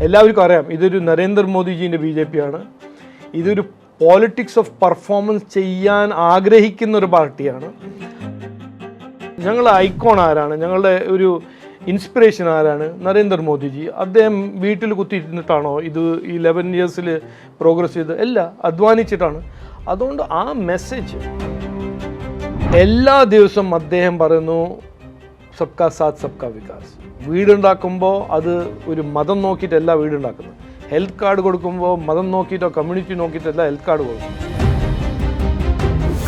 എല്ലാവർക്കും അറിയാം ഇതൊരു നരേന്ദ്രമോദിജീൻ്റെ BJP ആണ്. ഇതൊരു പോളിറ്റിക്സ് ഓഫ് പെർഫോമൻസ് ചെയ്യാൻ ആഗ്രഹിക്കുന്ന ഒരു പാർട്ടിയാണ്. ഞങ്ങളുടെ ഐക്കോൺ ആരാണ്, ഞങ്ങളുടെ ഒരു ഇൻസ്പിറേഷൻ ആരാണ്? നരേന്ദ്രമോദിജി. അദ്ദേഹം വീട്ടിൽ കുത്തിയിരുന്നിട്ടാണോ ഇത് 11 ഇയേഴ്സിൽ പ്രോഗ്രസ് ചെയ്ത്? അല്ല, അധ്വാനിച്ചിട്ടാണ്. അതുകൊണ്ട് ആ മെസ്സേജ് എല്ലാ ദിവസവും അദ്ദേഹം പറയുന്നു, സബ്കാ സാത്ത് സബ്കാ വികാസ്. വീടുണ്ടാക്കുമ്പോൾ അത് ഒരു മതം നോക്കിയിട്ടല്ല വീടുണ്ടാക്കുന്നത്. ഹെൽത്ത് കാർഡ് കൊടുക്കുമ്പോൾ മതം നോക്കിയിട്ടോ കമ്മ്യൂണിറ്റി നോക്കിയിട്ടല്ല ഹെൽത്ത് കാർഡ് കൊടുക്കും.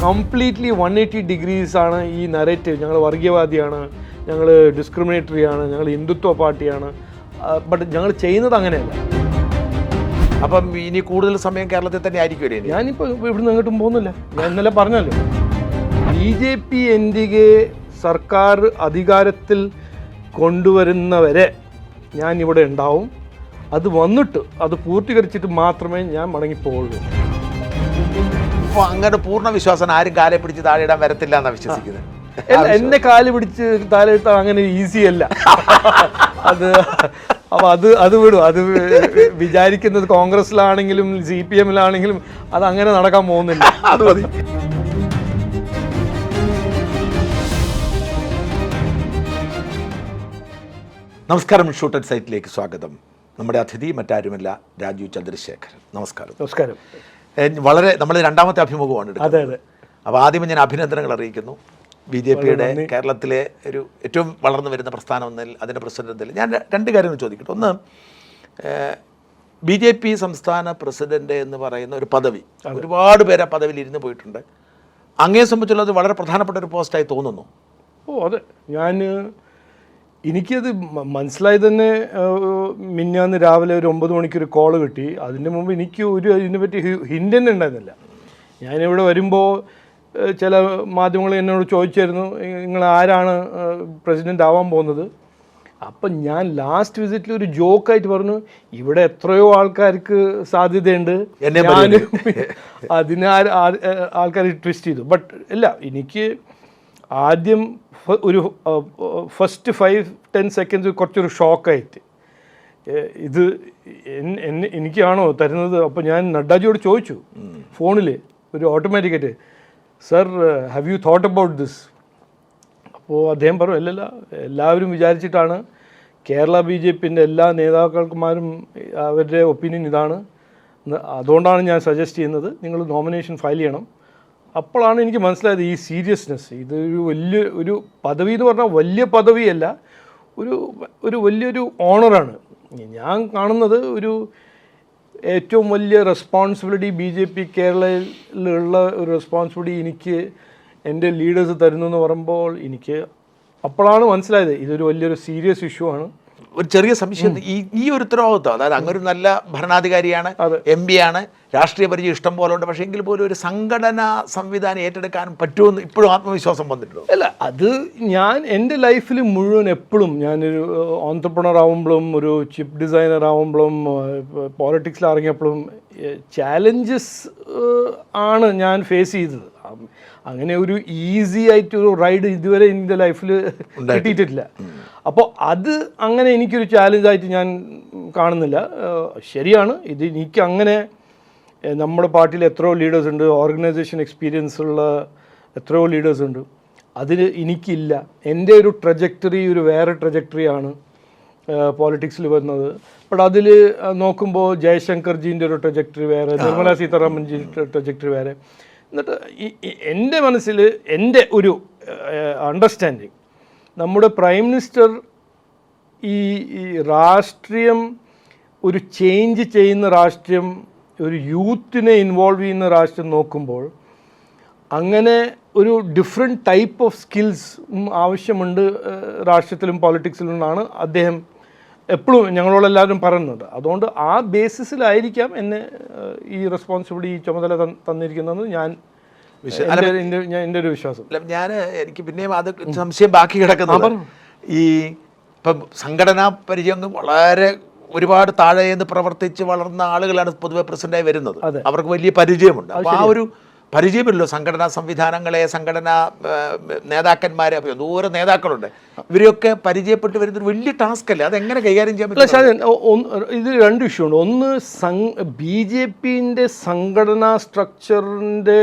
കംപ്ലീറ്റ്ലി 180 ഡിഗ്രീസ് ആണ് ഈ നരേറ്റീവ്. ഞങ്ങൾ വർഗീയവാദിയാണ്, ഞങ്ങൾ ഡിസ്ക്രിമിനേറ്ററി ആണ്, ഞങ്ങൾ ഹിന്ദുത്വ പാർട്ടിയാണ്. ബട്ട് ഞങ്ങൾ ചെയ്യുന്നത് അങ്ങനെയല്ല. അപ്പം ഇനി കൂടുതൽ സമയം കേരളത്തിൽ തന്നെ ആയിരിക്കുമല്ലേ? ഞാനിപ്പോൾ ഇവിടുന്ന് എങ്ങോട്ടും പോകുന്നില്ല. ഞാൻ ഇന്നലെ പറഞ്ഞല്ലോ, BJP എൻഡിയെ സർക്കാർ അധികാരത്തിൽ കൊണ്ടുവരുന്നവരെ ഞാൻ ഇവിടെ ഉണ്ടാവും. അത് വന്നിട്ട് അത് പൂർത്തീകരിച്ചിട്ട് മാത്രമേ ഞാൻ മടങ്ങിപ്പോവുള്ളൂ. അപ്പോൾ അങ്ങനെ പൂർണ്ണ വിശ്വാസം ആരും കാലെ പിടിച്ച് താഴെ ഇടാൻ വരത്തില്ല എന്നാണ് വിശ്വസിക്കുന്നത്. എന്നെ കാല് പിടിച്ച് താഴെ ഇട്ടാൽ അങ്ങനെ ഈസി അല്ല. അപ്പോൾ അത് വിടും. അത് വിചാരിക്കുന്നത് കോൺഗ്രസ്സിലാണെങ്കിലും CPM-ലാണെങ്കിലും അത് അങ്ങനെ നടക്കാൻ പോകുന്നില്ല. അത് മതി. നമസ്കാരം, ഷൂട്ട് അറ്റ് സൈറ്റിലേക്ക് സ്വാഗതം. നമ്മുടെ അതിഥി മറ്റാരുമല്ല, രാജീവ് ചന്ദ്രശേഖരൻ. നമസ്കാരം. നമസ്കാരം. വളരെ നമ്മൾ രണ്ടാമത്തെ അഭിമുഖമാണ് എടുക്കുന്നത്. അതെ അതെ. അപ്പോൾ ആദ്യമേ ഞാൻ അഭിനന്ദനങ്ങൾ അറിയിക്കുന്നു. BJP-യുടെ കേരളത്തിലെ ഒരു ഏറ്റവും വളർന്നു വരുന്ന പ്രസ്ഥാനം എന്നതിൽ അതിൻ്റെ പ്രസിഡന്റ് എന്നതിൽ ഞാൻ രണ്ട് കാര്യങ്ങൾ ചോദിക്കട്ടെ. ഒന്ന്, BJP സംസ്ഥാന പ്രസിഡന്റ് എന്ന് പറയുന്ന ഒരു പദവി, ഒരുപാട് പേര് ആ പദവിയിൽ ഇരുന്ന് പോയിട്ടുണ്ട്. അങ്ങയെ സംബന്ധിച്ചുള്ളത് വളരെ പ്രധാനപ്പെട്ട ഒരു പോസ്റ്റായി തോന്നുന്നു. അതെ, എനിക്കത് മനസ്സിലായി തന്നെ. മിന്നാന്ന് രാവിലെ ഒരു 9 മണിക്കൊരു കോള് കിട്ടി. അതിൻ്റെ മുമ്പ് എനിക്ക് ഇതിനെപ്പറ്റി ഹിൻ്റ് തന്നെ ഉണ്ടായിരുന്നില്ല. ഞാനിവിടെ വരുമ്പോൾ ചില മാധ്യമങ്ങൾ എന്നോട് ചോദിച്ചായിരുന്നു, നിങ്ങൾ ആരാണ് പ്രസിഡൻ്റ് ആവാൻ പോകുന്നത്? അപ്പം ഞാൻ ലാസ്റ്റ് വിസിറ്റിൽ ഒരു ജോക്കായിട്ട് പറഞ്ഞു, ഇവിടെ എത്രയോ ആൾക്കാർക്ക് സാധ്യതയുണ്ട്, അതിന് ആൾക്കാർ ട്വിസ്റ്റ് ചെയ്തു. ബട്ട് ഇല്ല, എനിക്ക് ആദ്യം ഒരു ഫസ്റ്റ് 5-10 സെക്കൻഡ്സ് കുറച്ചൊരു ഷോക്കായിട്ട്, ഇത് എനിക്കാണോ തരുന്നത്? അപ്പോൾ ഞാൻ നഡ്ഡാജിയോട് ചോദിച്ചു ഫോണിൽ ഒരു ഓട്ടോമാറ്റിക്കായിട്ട്, sir have you thought about this? അപ്പോൾ അദ്ദേഹം പറഞ്ഞു, അല്ലല്ല, എല്ലാവരും വിചാരിച്ചിട്ടാണ്. കേരള BJP-ൻ്റെ എല്ലാ നേതാക്കന്മാരും അവരുടെ ഒപ്പീനിയൻ ഇതാണ്. അതുകൊണ്ടാണ് ഞാൻ സജസ്റ്റ് ചെയ്യുന്നത്, നിങ്ങൾ നോമിനേഷൻ ഫയൽ ചെയ്യണം. അപ്പോഴാണ് എനിക്ക് മനസ്സിലായത് ഈ സീരിയസ്നെസ്. ഇതൊരു ഒരു പദവി എന്ന് പറഞ്ഞാൽ വലിയ പദവിയല്ല, ഒരു വലിയൊരു ഓണറാണ്. ഞാൻ കാണുന്നത് ഒരു ഏറ്റവും വലിയ റെസ്പോൺസിബിലിറ്റി BJP കേരളയിലുള്ള ഒരു റെസ്പോൺസിബിലിറ്റി എനിക്ക് എൻ്റെ ലീഡേഴ്സ് തരുന്നു എന്ന് പറയുമ്പോൾ എനിക്ക് അപ്പോഴാണ് മനസ്സിലായത് ഇതൊരു വലിയൊരു സീരിയസ് ഇഷ്യൂ ആണ്. ഒരു ചെറിയ സംശയം, ഈ ഒരു ഉത്തരവാദിത്വം, അതായത് അങ്ങൊരു നല്ല ഭരണാധികാരിയാണ്, MP ആണ്, രാഷ്ട്രീയ പരിചയം ഇഷ്ടം പോലെ ഉണ്ട്, പക്ഷേ എങ്കിൽ പോലും ഒരു സംഘടനാ സംവിധാനം ഏറ്റെടുക്കാൻ പറ്റുമെന്ന് ഇപ്പോഴും ആത്മവിശ്വാസം വന്നിട്ടുണ്ടോ? അല്ല, അത് ഞാൻ എൻ്റെ ലൈഫിൽ മുഴുവൻ എപ്പോഴും ഞാനൊരു ഓൺട്രപ്രണർ ആവുമ്പോഴും ഒരു ചിപ്പ് ഡിസൈനർ ആവുമ്പോഴും പോളിറ്റിക്സിൽ ഇറങ്ങിയപ്പോഴും ചാലഞ്ചസ് ആണ് ഞാൻ ഫേസ് ചെയ്തത്. അങ്ങനെ ഒരു ഈസി ആയിട്ടൊരു റൈഡ് ഇതുവരെ എൻ്റെ ലൈഫിൽ കിട്ടിയിട്ടില്ല. അപ്പോൾ അത് അങ്ങനെ എനിക്കൊരു ചാലഞ്ചായിട്ട് ഞാൻ കാണുന്നില്ല. ശരിയാണ്, ഇത് എനിക്ക് അങ്ങനെ നമ്മുടെ പാർട്ടിയിൽ എത്രയോ ലീഡേഴ്സ് ഉണ്ട്, ഓർഗനൈസേഷൻ എക്സ്പീരിയൻസ് ഉള്ള എത്രയോ ലീഡേഴ്സ് ഉണ്ട്. അതിൽ എനിക്കില്ല. എൻ്റെ ഒരു ട്രജക്ടറി ഒരു വേറെ ട്രജക്ടറിയാണ് പോളിറ്റിക്സിൽ വരുന്നത്. ബട്ട് അതിൽ നോക്കുമ്പോൾ ജയശങ്കർജീൻ്റെ ഒരു ട്രജക്ടറി വേറെ, നിർമ്മല സീതാരാമൻജിൻ്റെ ട്രജക്ടറി വേറെ. എന്നിട്ട് എൻ്റെ മനസ്സിൽ എൻ്റെ ഒരു അണ്ടർസ്റ്റാൻഡിങ്, നമ്മുടെ പ്രൈം മിനിസ്റ്റർ ഈ രാഷ്ട്രീയം ഒരു ചേഞ്ച് ചെയ്യുന്ന രാഷ്ട്രീയം, ഒരു യൂത്തിനെ ഇൻവോൾവ് ചെയ്യുന്ന രാഷ്ട്രീയം നോക്കുമ്പോൾ അങ്ങനെ ഒരു ഡിഫറെൻറ്റ് ടൈപ്പ് ഓഫ് സ്കിൽസ് ആവശ്യമുണ്ട് രാഷ്ട്രീയത്തിലും പോളിറ്റിക്സിലും എന്നാണ് അദ്ദേഹം എപ്പോഴും ഞങ്ങളോടെല്ലാവരും പറയുന്നത്. അതുകൊണ്ട് ആ ബേസിസിലായിരിക്കാം എന്നെ ഈ റെസ്പോൺസിബിലിറ്റി, ഈ ചുമതല തന്നിരിക്കുന്നതെന്ന് എൻ്റെ ഒരു വിശ്വാസം. എനിക്ക് പിന്നെയും അത് സംശയം ബാക്കി കിടക്കുന്നത്, ഈ ഇപ്പം സംഘടനാ പരിചയം വളരെ ഒരുപാട് താഴേന്ന് പ്രവർത്തിച്ച് വളർന്ന ആളുകളാണ് പൊതുവെ പ്രസിഡന്റായി വരുന്നത്. അവർക്ക് വലിയ പരിചയമുണ്ട്. അപ്പോൾ ആ ഒരു പരിചയമില്ലല്ലോ സംഘടനാ സംവിധാനങ്ങളെ, സംഘടനാ നേതാക്കന്മാരെ, അപ്പോൾ ദൂരെ നേതാക്കളുണ്ട്, ഇവരെയൊക്കെ പരിചയപ്പെട്ട് വരുന്നൊരു വലിയ ടാസ്ക് അല്ലേ? അതെങ്ങനെ കൈകാര്യം ചെയ്യാൻ പറ്റും? ഇത് രണ്ട് ഇഷ്യൂ ഉണ്ട്. ഒന്ന്, BJPന്റെ സംഘടനാ സ്ട്രക്ചറിന്റെ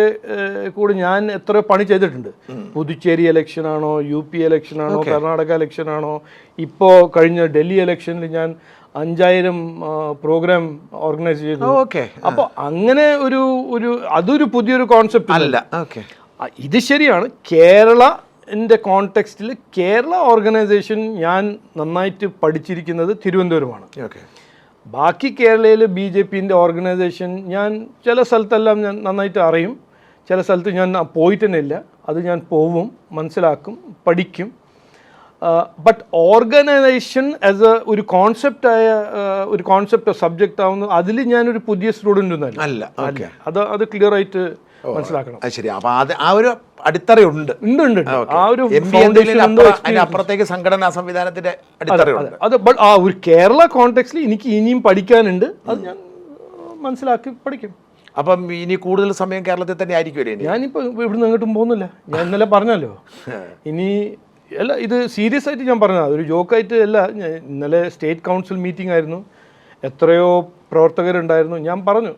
കൂടെ ഞാൻ എത്രയോ പണി ചെയ്തിട്ടുണ്ട്. പുതുച്ചേരി ഇലക്ഷൻ ആണോ, UP ഇലക്ഷൻ ആണോ, കർണാടക ഇലക്ഷൻ ആണോ, ഇപ്പോൾ കഴിഞ്ഞ ഡൽഹി ഇലക്ഷനിൽ ഞാൻ 5000 പ്രോഗ്രാം ഓർഗനൈസ് ചെയ്തു. അപ്പോൾ അങ്ങനെ അതൊരു പുതിയൊരു കോൺസെപ്റ്റ് അല്ല. ഇത് ശരിയാണ്. കേരളൻ്റെ കോണ്ടെക്സ്റ്റിൽ കേരള ഓർഗനൈസേഷൻ ഞാൻ നന്നായിട്ട് പഠിച്ചിരിക്കുന്നത് തിരുവനന്തപുരമാണ്. ബാക്കി കേരളയിൽ BJPന്റെ ഓർഗനൈസേഷൻ ഞാൻ ചില സ്ഥലത്തെല്ലാം ഞാൻ നന്നായിട്ട് അറിയും, ചില സ്ഥലത്ത് ഞാൻ പോയിട്ട് തന്നെ ഇല്ല. അത് ഞാൻ പോവും, മനസ്സിലാക്കും, പഠിക്കും. ബട്ട് ഓർഗനൈസേഷൻ ആസ് ഒരു കോൺസെപ്റ്റായ ഒരു കോൺസെപ്റ്റ് സബ്ജക്റ്റ് ആവുന്നത് അതിൽ ഞാനൊരു പുതിയ സ്റ്റുഡൻ്റ് ഒന്നും അല്ല. അത് ക്ലിയർ ആയിട്ട് മനസ്സിലാക്കണം. ശരി. അപ്പോൾ ആ ഒരു അടിത്തറയുണ്ട്. ആ ഒരു അപ്പുറത്തേക്ക് സംഘടനാ സംവിധാനത്തിന്റെ അടിത്തറയുണ്ട്. അത് ബട്ട് ആ ഒരു കേരള കോണ്ടെക്സ്റ്റിൽ എനിക്ക് ഇനിയും പഠിക്കാനുണ്ട്. അത് ഞാൻ മനസ്സിലാക്കി പഠിക്കും. അപ്പം ഇനി കൂടുതൽ സമയം കേരളത്തിൽ തന്നെ ആയിരിക്കുമല്ലേ? ഞാനിപ്പോൾ ഇവിടുന്ന് എങ്ങോട്ടും പോകുന്നില്ല. ഞാൻ ഇന്നലെ പറഞ്ഞല്ലോ. ഇനി അല്ല, ഇത് സീരിയസ് ആയിട്ട് ഞാൻ പറഞ്ഞതാണ്, ഒരു ജോക്കായിട്ട് അല്ല. ഇന്നലെ സ്റ്റേറ്റ് കൗൺസിൽ മീറ്റിംഗ് ആയിരുന്നു, എത്രയോ പ്രവർത്തകരുണ്ടായിരുന്നു. ഞാൻ പറഞ്ഞു,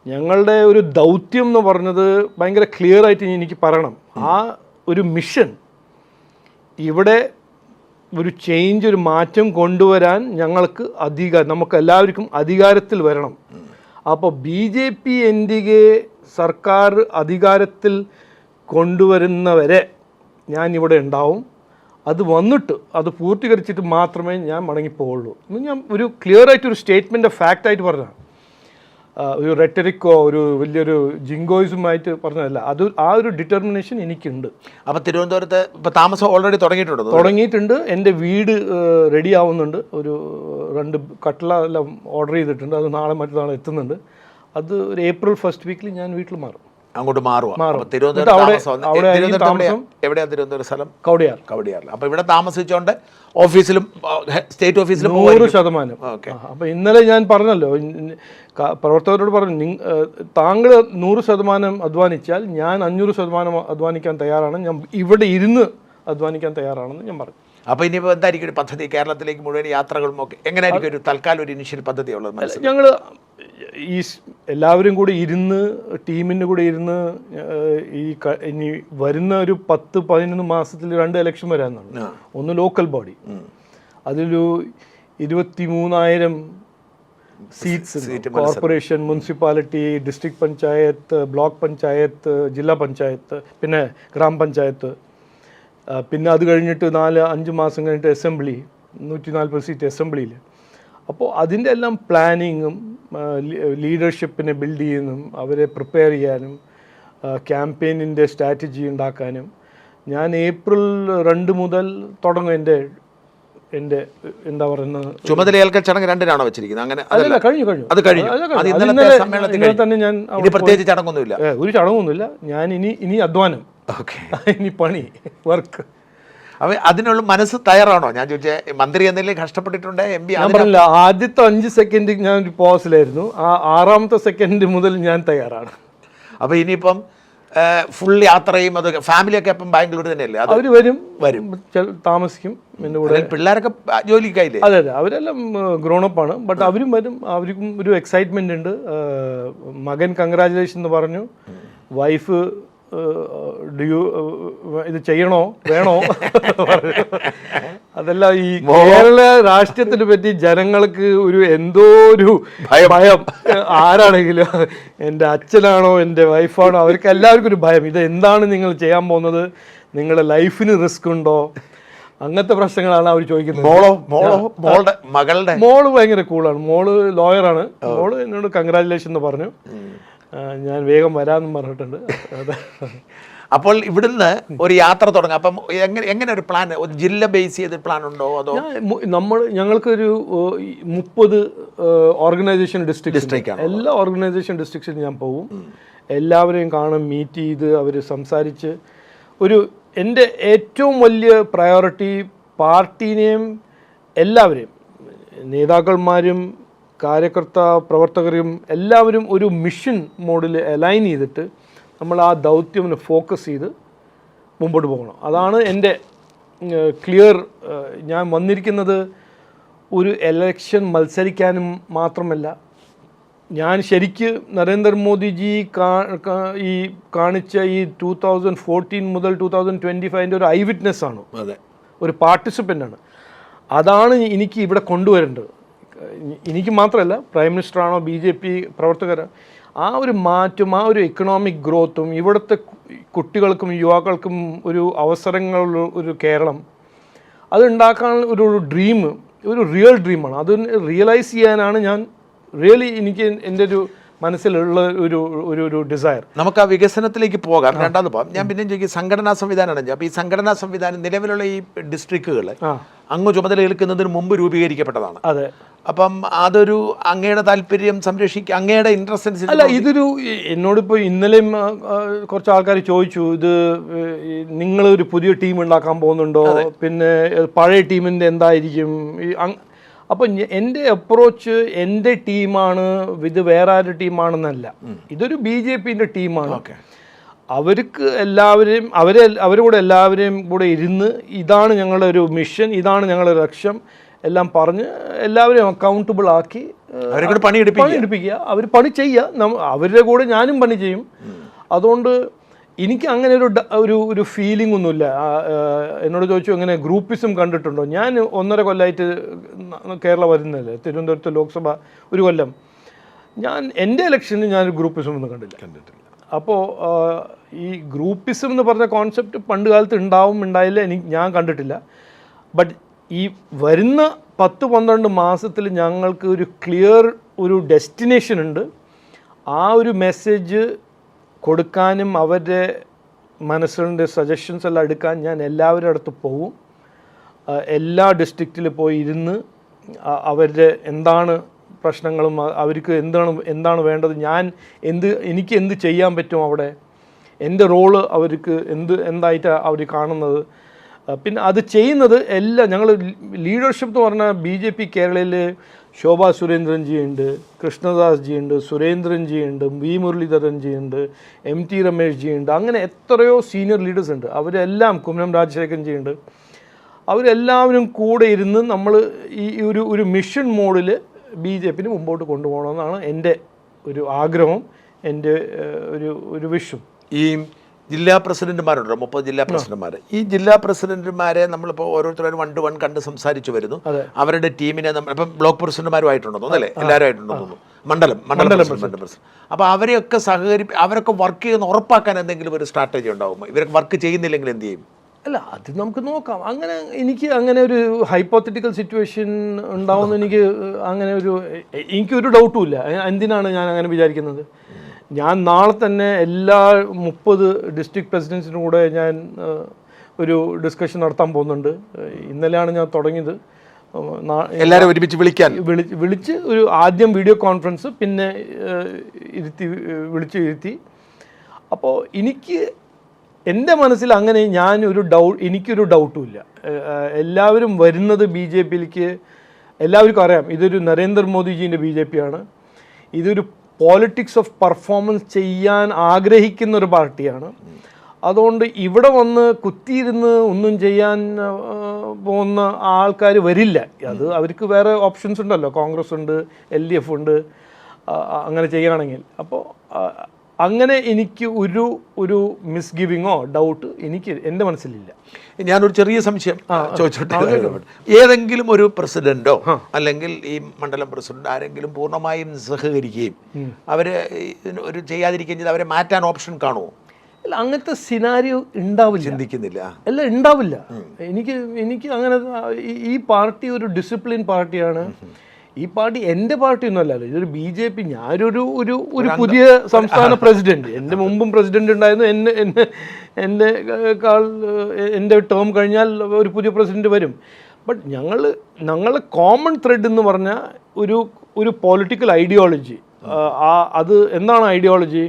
ഞങ്ങളുടെ ഒരു ദൗത്യം എന്ന് പറഞ്ഞത് ഭയങ്കര ക്ലിയർ ആയിട്ട് എനിക്ക് പറയണം. ആ ഒരു മിഷൻ ഇവിടെ ഒരു ചേഞ്ച്, ഒരു മാറ്റം കൊണ്ടുവരാൻ ഞങ്ങൾക്ക് നമുക്ക് എല്ലാവർക്കും അധികാരത്തിൽ വരണം. അപ്പോൾ BJP NDA സർക്കാർ അധികാരത്തിൽ കൊണ്ടുവരുന്നവരെ ഞാൻ ഇവിടെ ഉണ്ടാവും. അത് വന്നിട്ട് അത് പൂർത്തീകരിച്ചിട്ട് മാത്രമേ ഞാൻ മടങ്ങിപ്പോവുള്ളൂ എന്ന് ഞാൻ ഒരു ക്ലിയർ ആയിട്ടൊരു സ്റ്റേറ്റ്മെൻറ്റ് ഓഫ് ഫാക്റ്റ് ആയിട്ട് പറഞ്ഞതാണ്. ഒരു റെറ്ററിക്കോ ഒരു വലിയൊരു ജിങ്കോയിസുമായിട്ട് പറഞ്ഞതല്ല. ആ ഒരു ഡിറ്റർമിനേഷൻ എനിക്കുണ്ട്. അപ്പോൾ തിരുവനന്തപുരത്ത് ഇപ്പോൾ താമസം ഓൾറെഡി തുടങ്ങിയിട്ടുണ്ട്. എൻ്റെ വീട് റെഡി ആവുന്നുണ്ട്. ഒരു 2 കട്ടില എല്ലാം ഓർഡർ ചെയ്തിട്ടുണ്ട്. അത് നാളെ മറ്റന്നാളെ എത്തുന്നുണ്ട്. അത് ഒരു April 1st വീക്കിൽ ഞാൻ വീട്ടിൽ മാറും. അങ്ങോട്ട് മാറും. തിരുവനന്തപുരം സ്ഥലം കവടിയാറിൽ. അപ്പോൾ ഇവിടെ താമസിച്ചുകൊണ്ട് ഓഫീസിലും സ്റ്റേറ്റ് ഓഫീസിലും 100%. അപ്പോൾ ഇന്നലെ ഞാൻ പറഞ്ഞല്ലോ, പ്രവർത്തകരോട് പറഞ്ഞു, താങ്കൾ 100% അധ്വാനിച്ചാൽ ഞാൻ 500% അധ്വാനിക്കാൻ തയ്യാറാണ്, ഞാൻ ഇവിടെ ഇരുന്ന് അധ്വാനിക്കാൻ തയ്യാറാണെന്ന് ഞാൻ പറഞ്ഞു. അപ്പോൾ ഇനിയിപ്പോൾ എന്തായിരിക്കും ഒരു പദ്ധതി? കേരളത്തിലേക്ക് മുഴുവൻ യാത്രകളും ഒക്കെ എങ്ങനെയായിരിക്കും ഒരു തൽക്കാലം ഒരു ഇനിഷ്യൽ പദ്ധതി ഉള്ളത്? ഞങ്ങൾ ഈ എല്ലാവരും കൂടി ഇരുന്ന്, ടീമിൻ്റെ കൂടെ ഇരുന്ന്, ഇനി വരുന്ന ഒരു 10-11 മാസത്തിൽ 2 ഇലക്ഷൻ വരാമെന്നാണ്. ഒന്ന് ലോക്കൽ ബോഡി, അതിലൊരു 23,000 seats, corporation, municipality, district panchayat, block panchayat, ജില്ലാ പഞ്ചായത്ത്, പിന്നെ ഗ്രാമപഞ്ചായത്ത്, പിന്നെ അത് കഴിഞ്ഞിട്ട് 4-5 മാസം കഴിഞ്ഞിട്ട് അസംബ്ലി, 140 സീറ്റ് അസംബ്ലിയിൽ. അപ്പോൾ അതിൻ്റെ എല്ലാം പ്ലാനിങ്ങും ലീഡർഷിപ്പിനെ ബിൽഡ് ചെയ്യുന്നതും അവരെ പ്രിപ്പയർ ചെയ്യാനും ക്യാമ്പയിനിൻ്റെ സ്ട്രാറ്റജി ഉണ്ടാക്കാനും ഞാൻ April 2 മുതൽ തുടങ്ങും. എൻ്റെ എന്താ പറയുന്നത്, ചുമതലയേൽക്കൽ ചടങ്ങ് 2-നാണോ വെച്ചിരിക്കുന്നത്? അങ്ങനെ അതല്ല, കഴിഞ്ഞു. ഇന്നലെ തന്നെ ഞാൻ പ്രത്യേകിച്ച് ചടങ്ങൊന്നുമില്ല, ഒരു ചടങ്ങൊന്നുമില്ല. ഞാൻ ഇനി അധ്വാനം, ഇനി പണി, വർക്ക്. അപ്പോൾ അതിനുള്ള മനസ്സ് തയ്യാറാണോ? ഞാൻ ചോദിച്ചത്, മന്ത്രി എന്തെങ്കിലും കഷ്ടപ്പെട്ടിട്ടുണ്ട്? MP ഞാൻ പറഞ്ഞില്ല, ആദ്യത്തെ 5 സെക്കൻഡ് ഞാൻ ഒരു പോസിലായിരുന്നു. ആ 6ാമത്തെ സെക്കൻഡ് മുതൽ ഞാൻ തയ്യാറാണ്. അപ്പോൾ ഇനിയിപ്പം ഫുൾ യാത്രയും അതൊക്കെ ഫാമിലിയൊക്കെ അപ്പം ബാംഗ്ലൂർ തന്നെയല്ലേ? അവർ വരും, താമസിക്കും എൻ്റെ കൂടെ. പിള്ളേരൊക്കെ ജോലിക്കായില്ലേ? അതെ, അവരെല്ലാം ഗ്രോണപ്പാണ്. ബട്ട് അവരും വരും. അവർക്കും ഒരു എക്സൈറ്റ്മെൻ്റ് ഉണ്ട്. മകൻ കൺഗ്രാജുലേഷൻ എന്ന് പറഞ്ഞു. വൈഫ് ഇത് ചെയ്യണോ വേണോ? അതല്ല, ഈ കേരള രാഷ്ട്രീയത്തിനെ പറ്റി ജനങ്ങൾക്ക് എന്തോ ഒരു ഭയം. ആരാണെങ്കിലും, എൻ്റെ അച്ഛനാണോ എൻ്റെ വൈഫാണോ, അവർക്ക് എല്ലാവർക്കും ഒരു ഭയം. ഇത് എന്താണ് നിങ്ങൾ ചെയ്യാൻ പോകുന്നത്? നിങ്ങളുടെ ലൈഫിന് റിസ്ക് ഉണ്ടോ? അങ്ങനത്തെ പ്രശ്നങ്ങളാണ് അവർ ചോദിക്കുന്നത്. മോള് ഭയങ്കര കൂളാണ്. മോള് ലോയറാണ്. മോള് എന്നോട് കൺഗ്രാജുലേഷൻ എന്ന് പറഞ്ഞു. ഞാൻ വേഗം വരാമെന്നും പറഞ്ഞിട്ടുണ്ട്. അപ്പോൾ ഇവിടുന്ന് ഒരു യാത്ര തുടങ്ങാം. അപ്പം എങ്ങനെ ഒരു പ്ലാൻ, ഒരു ജില്ല ബേസ് ചെയ്ത് പ്ലാൻ ഉണ്ടോ? അതോ ഞങ്ങൾക്കൊരു 30 ഓർഗനൈസേഷൻ ഡിസ്ട്രിക്റ്റാണ്. എല്ലാ ഓർഗനൈസേഷൻ ഡിസ്ട്രിക്ട്സിലും ഞാൻ പോകും. എല്ലാവരെയും കാണും, മീറ്റ് ചെയ്ത് അവർ സംസാരിച്ച്. എൻ്റെ ഏറ്റവും വലിയ പ്രയോറിറ്റി പാർട്ടീനെയും എല്ലാവരെയും, നേതാക്കന്മാരും പ്രവർത്തകരും എല്ലാവരും ഒരു മിഷൻ മോഡിൽ അലൈൻ ചെയ്തിട്ട് നമ്മൾ ആ ദൗത്യം ഫോക്കസ് ചെയ്ത് മുമ്പോട്ട് പോകണം. അതാണ് എൻ്റെ ക്ലിയർ. ഞാൻ വന്നിരിക്കുന്നത് ഒരു എലക്ഷൻ മത്സരിക്കാനും മാത്രമല്ല. ഞാൻ ശരിക്ക് നരേന്ദ്രമോദിജി ഈ കാണിച്ച ഈ 2014 മുതൽ 2025 ഒരു ഐ വിറ്റ്നസ് ആണ്, ഒരു പാർട്ടിസിപ്പൻ്റാണ്. അതാണ് എനിക്ക് ഇവിടെ കൊണ്ടുവരേണ്ടത്. എനിക്ക് മാത്രമല്ല, പ്രൈം മിനിസ്റ്ററാണോ BJP പ്രവർത്തകർ, ആ ഒരു മാറ്റം, ആ ഒരു എക്കണോമിക് ഗ്രോത്തും ഇവിടുത്തെ കുട്ടികൾക്കും യുവാക്കൾക്കും ഒരു അവസരങ്ങളുള്ള ഒരു കേരളം, അതുണ്ടാക്കാൻ ഒരു ഡ്രീം, ഒരു റിയൽ ഡ്രീമാണ്. അത് റിയലൈസ് ചെയ്യാനാണ് ഞാൻ റിയലി എനിക്ക് എൻ്റെ ഒരു മനസ്സിലുള്ള ഒരു ഡിസയർ. നമുക്ക് ആ വികസനത്തിലേക്ക് പോകാം. രണ്ടാമത് പോകാം. ഞാൻ പിന്നെ ചോദിക്കും, സംഘടനാ സംവിധാനമാണ്. അപ്പോൾ ഈ സംഘടനാ സംവിധാനം നിലവിലുള്ള ഈ ഡിസ്ട്രിക്റ്റുകൾ അങ്ങ് ചുമതല ഏൽക്കുന്നതിന് മുമ്പ് രൂപീകരിക്കപ്പെട്ടതാണ്. അതെ. അപ്പം അതൊരു അങ്ങയുടെ താല്പര്യം സംരക്ഷിക്കുക, അങ്ങയുടെ ഇൻട്രസ്റ്റ് അല്ല. ഇതൊരു എന്നോടിപ്പോൾ ഇന്നലെയും കുറച്ച് ആൾക്കാർ ചോദിച്ചു, ഇത് നിങ്ങളൊരു പുതിയ ടീം ഉണ്ടാക്കാൻ പോകുന്നുണ്ടോ, പിന്നെ പഴയ ടീമിൻ്റെ എന്തായിരിക്കും. അപ്പോൾ എൻ്റെ അപ്രോച്ച് എൻ്റെ ടീമാണ്, ഇത് വേറെ ആരുടെ ടീമാണെന്നല്ല. ഇതൊരു BJPൻ്റെ ടീമാണ്. അവർക്ക് എല്ലാവരെയും അവരുടെ കൂടെ എല്ലാവരെയും കൂടെ ഇരുന്ന് ഇതാണ് ഞങ്ങളുടെ ഒരു മിഷൻ, ഇതാണ് ഞങ്ങളുടെ ലക്ഷ്യം എല്ലാം പറഞ്ഞ് എല്ലാവരെയും അക്കൗണ്ടബിൾ ആക്കി പണിയെടുപ്പിക്കുക. അവർ പണി ചെയ്യുക, അവരുടെ കൂടെ ഞാനും പണി ചെയ്യും. അതുകൊണ്ട് എനിക്ക് അങ്ങനെ ഒരു ഫീലിംഗ് ഒന്നുമില്ല. എന്നോട് ചോദിച്ചു എങ്ങനെ ഗ്രൂപ്പിസം കണ്ടിട്ടുണ്ടോ. ഞാൻ 1.5 കൊല്ലമായിട്ട് കേരള വരുന്നില്ല, തിരുവനന്തപുരത്ത് ലോക്സഭ 1 കൊല്ലം. ഞാൻ എൻ്റെ ഇലക്ഷനിൽ ഞാനൊരു ഗ്രൂപ്പിസം ഒന്നും കണ്ടിട്ടില്ല. അപ്പോൾ ഈ ഗ്രൂപ്പിസം എന്ന് പറഞ്ഞ കോൺസെപ്റ്റ് പണ്ട് കാലത്ത് ഉണ്ടായില്ല, ഞാൻ കണ്ടിട്ടില്ല. ബട്ട് ഈ വരുന്ന 10-12 മാസത്തിൽ ഞങ്ങൾക്ക് ഒരു ക്ലിയർ ഒരു ഡെസ്റ്റിനേഷൻ ഉണ്ട്. ആ ഒരു മെസ്സേജ് കൊടുക്കാനും അവരുടെ മനസ്സിൻ്റെ സജഷൻസ് എല്ലാം എടുക്കാൻ ഞാൻ എല്ലാവരുടെ അടുത്ത് പോവും. എല്ലാ ഡിസ്ട്രിക്റ്റിൽ പോയി ഇരുന്ന് അവരുടെ എന്താണ് പ്രശ്നങ്ങളും അവർക്ക് എന്താണ് വേണ്ടത്, എനിക്ക് എന്ത് ചെയ്യാൻ പറ്റും, അവിടെ എൻ്റെ റോള് അവർക്ക് എന്തായിട്ടാണ് അവർ കാണുന്നത്, പിന്നെ അത് ചെയ്യുന്നത് എല്ലാം. ഞങ്ങൾ ലീഡർഷിപ്പ് എന്ന് പറഞ്ഞാൽ BJP കേരളയിൽ ശോഭാ സുരേന്ദ്രൻജി ഉണ്ട്, കൃഷ്ണദാസ് ജി ഉണ്ട്, സുരേന്ദ്രൻ ജി ഉണ്ട്, V മുരളീധരൻ ജി ഉണ്ട്, MT രമേഷ് ജി ഉണ്ട്, അങ്ങനെ എത്രയോ സീനിയർ ലീഡേഴ്സ് ഉണ്ട്. അവരെല്ലാം കുമ്മനം രാജശേഖരൻ ജി ഉണ്ട്. അവരെല്ലാവരും കൂടെ ഇരുന്ന് നമ്മൾ ഈ ഒരു മിഷൻ മോഡിൽ BJPന് മുമ്പോട്ട് കൊണ്ടുപോകണമെന്നാണ് എൻ്റെ ഒരു ആഗ്രഹം, എൻ്റെ ഒരു വിഷും. ഈ ജില്ലാ പ്രസിഡന്റുമാരുണ്ടല്ലോ, 30 ജില്ലാ പ്രസിഡന്റുമാർ. ഈ ജില്ലാ പ്രസിഡന്റുമാരെ നമ്മളിപ്പോൾ ഓരോരുത്തരും 1 to 1 കണ്ട് സംസാരിച്ചു വരുന്നു. അവരുടെ ടീമിനെ ഇപ്പം ബ്ലോക്ക് പ്രസിഡന്റുമാരുമായിട്ടുണ്ടോ തോന്നല്ലേ, എല്ലാവരും ആയിട്ടുണ്ടോ തോന്നുന്നു, മണ്ഡലം പ്രസിഡന്റ്. അപ്പോൾ അവരെയൊക്കെ അവരൊക്കെ വർക്ക് ചെയ്യുന്ന ഉറപ്പാക്കാൻ എന്തെങ്കിലും ഒരു സ്ട്രാറ്റജി ഉണ്ടാവും? ഇവരൊക്കെ വർക്ക് ചെയ്യുന്നില്ലെങ്കിൽ എന്ത് ചെയ്യും? അല്ല, അത് നമുക്ക് നോക്കാം. എനിക്ക് അങ്ങനെ ഒരു ഹൈപ്പോത്തറ്റിക്കൽ സിറ്റുവേഷൻ ഉണ്ടാവുമെന്ന് എനിക്കൊരു ഡൗട്ടും ഇല്ല. എന്തിനാണ് ഞാൻ അങ്ങനെ വിചാരിക്കുന്നത്? ഞാൻ നാളെ തന്നെ എല്ലാ 30 ഡിസ്ട്രിക്ട് പ്രസിഡൻസിനും കൂടെ ഞാൻ ഒരു ഡിസ്കഷൻ നടത്താൻ പോകുന്നുണ്ട്. ഇന്നലെയാണ് ഞാൻ തുടങ്ങിയത്. എല്ലാവരും ഒരുമിച്ച് വിളിച്ച് ഒരു ആദ്യം വീഡിയോ കോൺഫറൻസ്, പിന്നെ വിളിച്ചിരുത്തി. അപ്പോൾ എൻ്റെ മനസ്സിൽ അങ്ങനെ എനിക്കൊരു ഡൗട്ടും ഇല്ല. എല്ലാവരും വരുന്നത് BJPയിലേക്ക് എല്ലാവർക്കും അറിയാം. ഇതൊരു നരേന്ദ്രമോദിജീൻ്റെ BJP ആണ്. ഇതൊരു പോളിറ്റിക്സ് ഓഫ് പെർഫോമൻസ് ചെയ്യാൻ ആഗ്രഹിക്കുന്ന ഒരു പാർട്ടിയാണ്. അതുകൊണ്ട് ഇവിടെ വന്ന് കുത്തിയിരുന്ന് ഒന്നും ചെയ്യാൻ പോകുന്ന ആൾക്കാർ വരില്ല. അവർക്ക് വേറെ ഓപ്ഷൻസ് ഉണ്ടല്ലോ, കോൺഗ്രസ് ഉണ്ട്, LDF ഉണ്ട്, അങ്ങനെ ചെയ്യുകയാണെങ്കിൽ. അപ്പോൾ അങ്ങനെ എനിക്ക് ഒരു മിസ്ഗിവിങ്ങോ ഡൗട്ട് എൻ്റെ മനസ്സിലില്ല. ഞാനൊരു ചെറിയ സംശയം ചോദിച്ചോട്ടെ. ഏതെങ്കിലും ഒരു പ്രസിഡന്റോ അല്ലെങ്കിൽ ഈ മണ്ഡലം പ്രസിഡന്റ് ആരെങ്കിലും പൂർണ്ണമായും സഹകരിക്കുകയും അവര് ഒരു ചെയ്യാതിരിക്കുകയും ചെയ്ത് അവരെ മാറ്റാൻ ഓപ്ഷൻ കാണുമോ? അല്ല, അങ്ങനത്തെ സിനാരിയോ ഉണ്ടാവില്ല. ചിന്തിക്കുന്നില്ല. അല്ല, ഉണ്ടാവില്ല. എനിക്ക് അങ്ങനെ ഈ പാർട്ടി ഒരു ഡിസിപ്ലിൻ പാർട്ടിയാണ്. ഈ പാർട്ടി എൻ്റെ പാർട്ടിയൊന്നും അല്ലല്ലോ, ഇതൊരു BJP. ഞാനൊരു പുതിയ സംസ്ഥാന പ്രസിഡന്റ്, എൻ്റെ മുമ്പും പ്രസിഡന്റ് ഉണ്ടായിരുന്നു. എൻ്റെ ടേം കഴിഞ്ഞാൽ ഒരു പുതിയ പ്രസിഡന്റ് വരും. ബട്ട് ഞങ്ങൾ കോമൺ ത്രെഡ് എന്ന് പറഞ്ഞാൽ ഒരു പൊളിറ്റിക്കൽ ഐഡിയോളജി. അത് എന്താണ് ഐഡിയോളജി?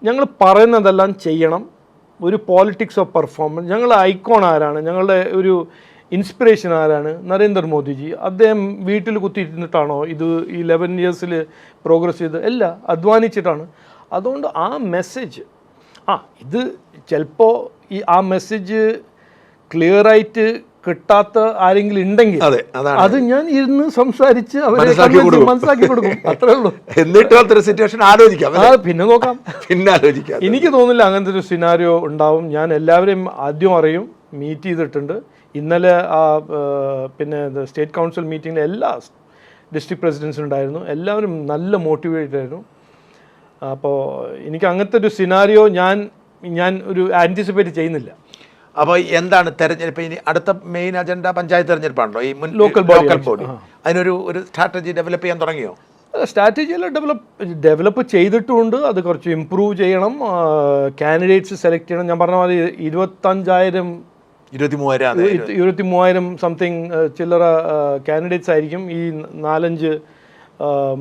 ഞങ്ങൾ പറയുന്നതെല്ലാം ചെയ്യണം. ഒരു പോളിറ്റിക്സ് ഓഫ് പെർഫോമൻസ്. ഞങ്ങളുടെ ഐക്കോൺ ആരാണ്, ഞങ്ങളുടെ ഒരു ഇൻസ്പിറേഷൻ ആരാണ്? നരേന്ദ്രമോദിജി. അദ്ദേഹം വീട്ടിൽ കുത്തിയിരുന്നിട്ടാണോ ഇത് ഈ 11 ഇയേഴ്സിൽ പ്രോഗ്രസ് ചെയ്ത്? അല്ല, അധ്വാനിച്ചിട്ടാണ്. അതുകൊണ്ട് ആ മെസ്സേജ് ഇത് ചിലപ്പോൾ ആ മെസ്സേജ് ക്ലിയറായിട്ട് കിട്ടാത്ത ആരെങ്കിലും ഉണ്ടെങ്കിൽ അത് ഞാൻ ഇരുന്ന് സംസാരിച്ച് അവരെ മനസ്സിലാക്കി കൊടുക്കും, അത്രേ ഉള്ളൂ. എന്നിട്ട് സിറ്റുവേഷൻ ആലോചിക്കാം, പിന്നെ നോക്കാം, പിന്നെ ആലോചിക്കാം. എനിക്ക് തോന്നുന്നില്ല അങ്ങനത്തെ ഒരു സിനാരിയോ ഉണ്ടാവും. ഞാൻ എല്ലാവരെയും ആദ്യം അറിയും, മീറ്റ് ചെയ്തിട്ടുണ്ട്. ഇന്നലെ പിന്നെ സ്റ്റേറ്റ് കൗൺസിൽ മീറ്റിങ്ങിൽ എല്ലാ ഡിസ്ട്രിക്ട് പ്രസിഡൻസും ഉണ്ടായിരുന്നു. എല്ലാവരും നല്ല മോട്ടിവേറ്റഡ് ആയിരുന്നു. അപ്പോൾ എനിക്ക് അങ്ങനത്തെ ഒരു സിനാരിയോ ഞാൻ ഒരു ആൻറ്റിസിപ്പേറ്റ് ചെയ്യുന്നില്ല. അപ്പോൾ എന്താണ് തെരഞ്ഞെടുപ്പ്? ഇനി അടുത്ത മെയിൻ അജണ്ട പഞ്ചായത്ത് തെരഞ്ഞെടുപ്പാണല്ലോ, ഈ ലോക്കൽ ബോഡി. അതിനൊരു സ്ട്രാറ്റജി ഡെവലപ്പ് ചെയ്യാൻ തുടങ്ങിയോ? സ്ട്രാറ്റജിയെല്ലാം ഡെവലപ്പ് ചെയ്തിട്ടുമുണ്ട്. അത് കുറച്ച് ഇമ്പ്രൂവ് ചെയ്യണം. കാൻഡിഡേറ്റ്സ് സെലക്ട് ചെയ്യണം. ഞാൻ പറഞ്ഞ പോലെ 23,000 സംതിങ് ചില്ലറ കാൻഡിഡേറ്റ്സ് ആയിരിക്കും. ഈ 4-5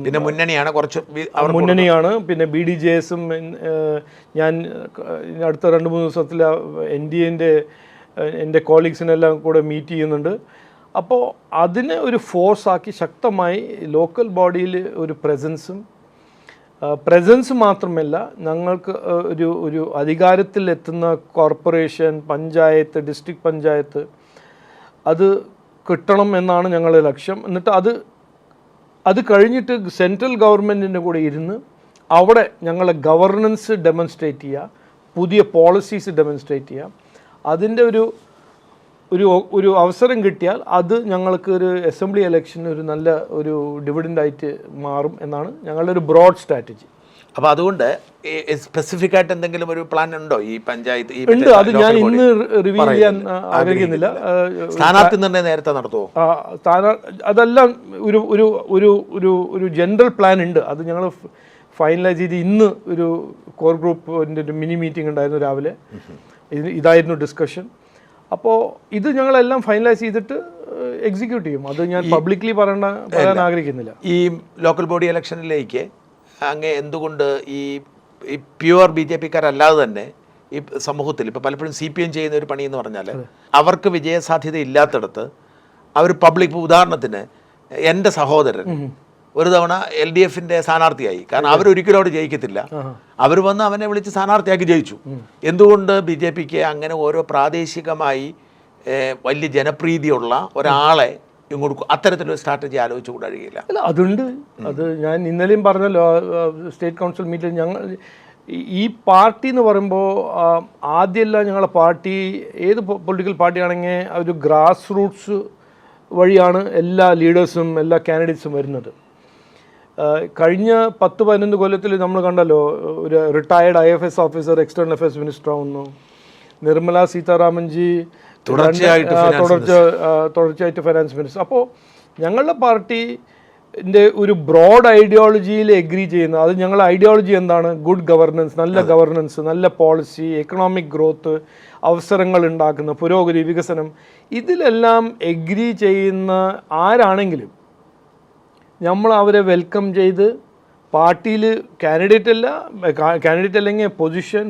പിന്നെ മുന്നണിയാണ്, കുറച്ച് മുന്നണിയാണ്. പിന്നെ BDJSും ഞാൻ അടുത്ത 2-3 ദിവസത്തിൽ NDAൻ്റെ എൻ്റെ കോളീഗ്സിനെല്ലാം കൂടെ മീറ്റ് ചെയ്യുന്നുണ്ട്. അപ്പോൾ അതിനെ ഒരു ഫോഴ്സാക്കി ശക്തമായി ലോക്കൽ ബോഡിയിൽ ഒരു പ്രസൻസ് മാത്രമല്ല, ഞങ്ങൾക്ക് ഒരു അധികാരത്തിലെത്തുന്ന കോർപ്പറേഷൻ, പഞ്ചായത്ത്, ഡിസ്ട്രിക്ട് പഞ്ചായത്ത് അത് കിട്ടണം എന്നാണ് ഞങ്ങളുടെ ലക്ഷ്യം. എന്നിട്ട് അത് കഴിഞ്ഞിട്ട് സെൻട്രൽ ഗവൺമെൻറ്റിൻ്റെ കൂടെ ഇരുന്ന് അവിടെ ഞങ്ങളുടെ ഗവർണൻസ് ഡെമോൺസ്ട്രേറ്റ് ചെയ്യുക, പുതിയ പോളിസീസ് ഡെമോൺസ്ട്രേറ്റ് ചെയ്യുക. അതിൻ്റെ ഒരു അവസരം കിട്ടിയാൽ അത് ഞങ്ങൾക്ക് ഒരു അസംബ്ലി ഇലക്ഷന് ഒരു നല്ല ഒരു ഡിവിഡൻ്റായിട്ട് മാറും എന്നാണ് ഞങ്ങളുടെ ഒരു ബ്രോഡ് സ്ട്രാറ്റജി. അപ്പോൾ അതുകൊണ്ട് സ്പെസിഫിക് ആയിട്ട് എന്തെങ്കിലും ഒരു പ്ലാൻ ഉണ്ടോ ഈ പഞ്ചായത്ത്? ഉണ്ട്, അത് ഞാൻ ഇന്ന് റിവീൽ ചെയ്യാൻ ആഗ്രഹിക്കുന്നില്ല. സ്ഥാനാർത്ഥി നിർണ്ണയം നേരത്തെ നടത്തുമോ? അതെല്ലാം ഒരു ജനറൽ പ്ലാൻ ഉണ്ട്. അത് ഞങ്ങൾ ഫൈനലൈസ് ചെയ്ത് ഇന്ന് ഒരു കോർ ഗ്രൂപ്പിൻ്റെ ഒരു മിനി മീറ്റിംഗ് ഉണ്ടായിരുന്നു രാവിലെ. ഇതായിരുന്നു ഡിസ്കഷൻ. അപ്പോൾ ഇത് ഞങ്ങളെല്ലാം ഫൈനലൈസ് ചെയ്തിട്ട് എക്സിക്യൂട്ട് ചെയ്യും. അത് ഞാൻ പബ്ലിക്ലി പറയാൻ ആഗ്രഹിക്കുന്നില്ല. ഈ ലോക്കൽ ബോഡി ഇലക്ഷനിലേക്ക് അങ്ങ് എന്തുകൊണ്ട് ഈ പ്യുവർ BJPക്കാരല്ലാതെ തന്നെ ഈ സമൂഹത്തിൽ ഇപ്പോൾ പലപ്പോഴും CPM ചെയ്യുന്ന ഒരു പണി എന്ന് പറഞ്ഞാൽ അവർക്ക് വിജയസാധ്യത ഇല്ലാത്തടത്ത് അവർ പബ്ലിക്, ഉദാഹരണത്തിന് എൻ്റെ സഹോദരൻ ഒരു തവണ LDFൻ്റെ സ്ഥാനാർത്ഥിയായി. കാരണം അവരൊരിക്കലും അവിടെ ജയിക്കത്തില്ല. അവർ വന്ന് അവനെ വിളിച്ച് സ്ഥാനാർത്ഥിയാക്കി ജയിച്ചു. എന്തുകൊണ്ട് BJPക്ക് അങ്ങനെ ഓരോ പ്രാദേശികമായി വലിയ ജനപ്രീതിയുള്ള ഒരാളെ ഇങ്ങോട്ട് അത്തരത്തിലൊരു സ്ട്രാറ്റജി ആലോചിച്ചു കൂടെ കഴിയില്ല? അല്ല, അതുണ്ട്. അത് ഞാൻ ഇന്നലെയും പറഞ്ഞല്ലോ സ്റ്റേറ്റ് കൗൺസിൽ മീറ്റിംഗ്. ഞങ്ങൾ ഈ പാർട്ടി എന്ന് പറയുമ്പോൾ ആദ്യമല്ല ഞങ്ങളുടെ പാർട്ടി, ഏത് പൊളിറ്റിക്കൽ പാർട്ടിയാണെങ്കിൽ ഒരു ഗ്രാസ് റൂട്ട്സ് വഴിയാണ് എല്ലാ ലീഡേഴ്സും എല്ലാ കാൻഡിഡേറ്റ്സും വരുന്നത്. കഴിഞ്ഞ 10-15 കൊല്ലത്തിൽ നമ്മൾ കണ്ടല്ലോ, ഒരു retired IFS officer external affairs minister ആവുന്നു. നിർമ്മല സീതാരാമൻജി തുടർച്ചയായിട്ട് ഫൈനാൻസ് മിനിസ്റ്റർ. അപ്പോൾ ഞങ്ങളുടെ പാർട്ടിൻ്റെ ഒരു ബ്രോഡ് ഐഡിയോളജിയിൽ എഗ്രി ചെയ്യുന്നത്, അത് ഞങ്ങളുടെ ഐഡിയോളജി എന്താണ്? ഗുഡ് ഗവർണൻസ്, നല്ല ഗവർണൻസ്, നല്ല പോളിസി, എക്കണോമിക് ഗ്രോത്ത്, അവസരങ്ങൾ ഉണ്ടാക്കുന്ന പുരോഗതി, വികസനം, ഇതിലെല്ലാം എഗ്രി ചെയ്യുന്ന ആരാണെങ്കിലും നമ്മൾ അവരെ വെൽക്കം ചെയ്ത് പാർട്ടിയിൽ കാൻഡിഡേറ്റ് അല്ലെങ്കിൽ പൊസിഷൻ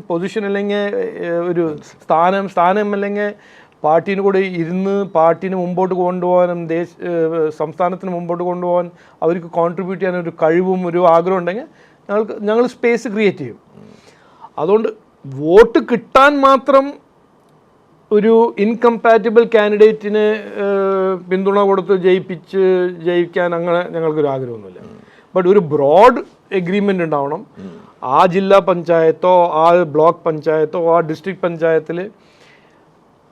അല്ലെങ്കിൽ ഒരു സ്ഥാനം അല്ലെങ്കിൽ പാർട്ടീന് കൂടെ ഇരുന്ന് പാർട്ടീനെ മുമ്പോട്ട് കൊണ്ടുപോകാനും സംസ്ഥാനത്തിന് മുമ്പോട്ട് കൊണ്ടുപോകാൻ അവർക്ക് കോൺട്രിബ്യൂട്ട് ചെയ്യാൻ ഒരു കഴിവും ഒരു ആഗ്രഹം ഉണ്ടെങ്കിൽ ഞങ്ങൾ സ്പേസ് ക്രിയേറ്റ് ചെയ്യും. അതുകൊണ്ട് വോട്ട് കിട്ടാൻ മാത്രം ഒരു ഇൻകമ്പാറ്റബിൾ കാൻഡിഡേറ്റിനെ പിന്തുണ കൊടുത്ത് ജയിക്കാൻ അങ്ങനെ ഞങ്ങൾക്കൊരു ആഗ്രഹമൊന്നുമില്ല. ബട്ട് ഒരു ബ്രോഡ് എഗ്രിമെൻ്റ് ഉണ്ടാവണം. ആ ജില്ലാ പഞ്ചായത്തോ ആ ബ്ലോക്ക് പഞ്ചായത്തോ ആ ഡിസ്ട്രിക്ട് പഞ്ചായത്തിൽ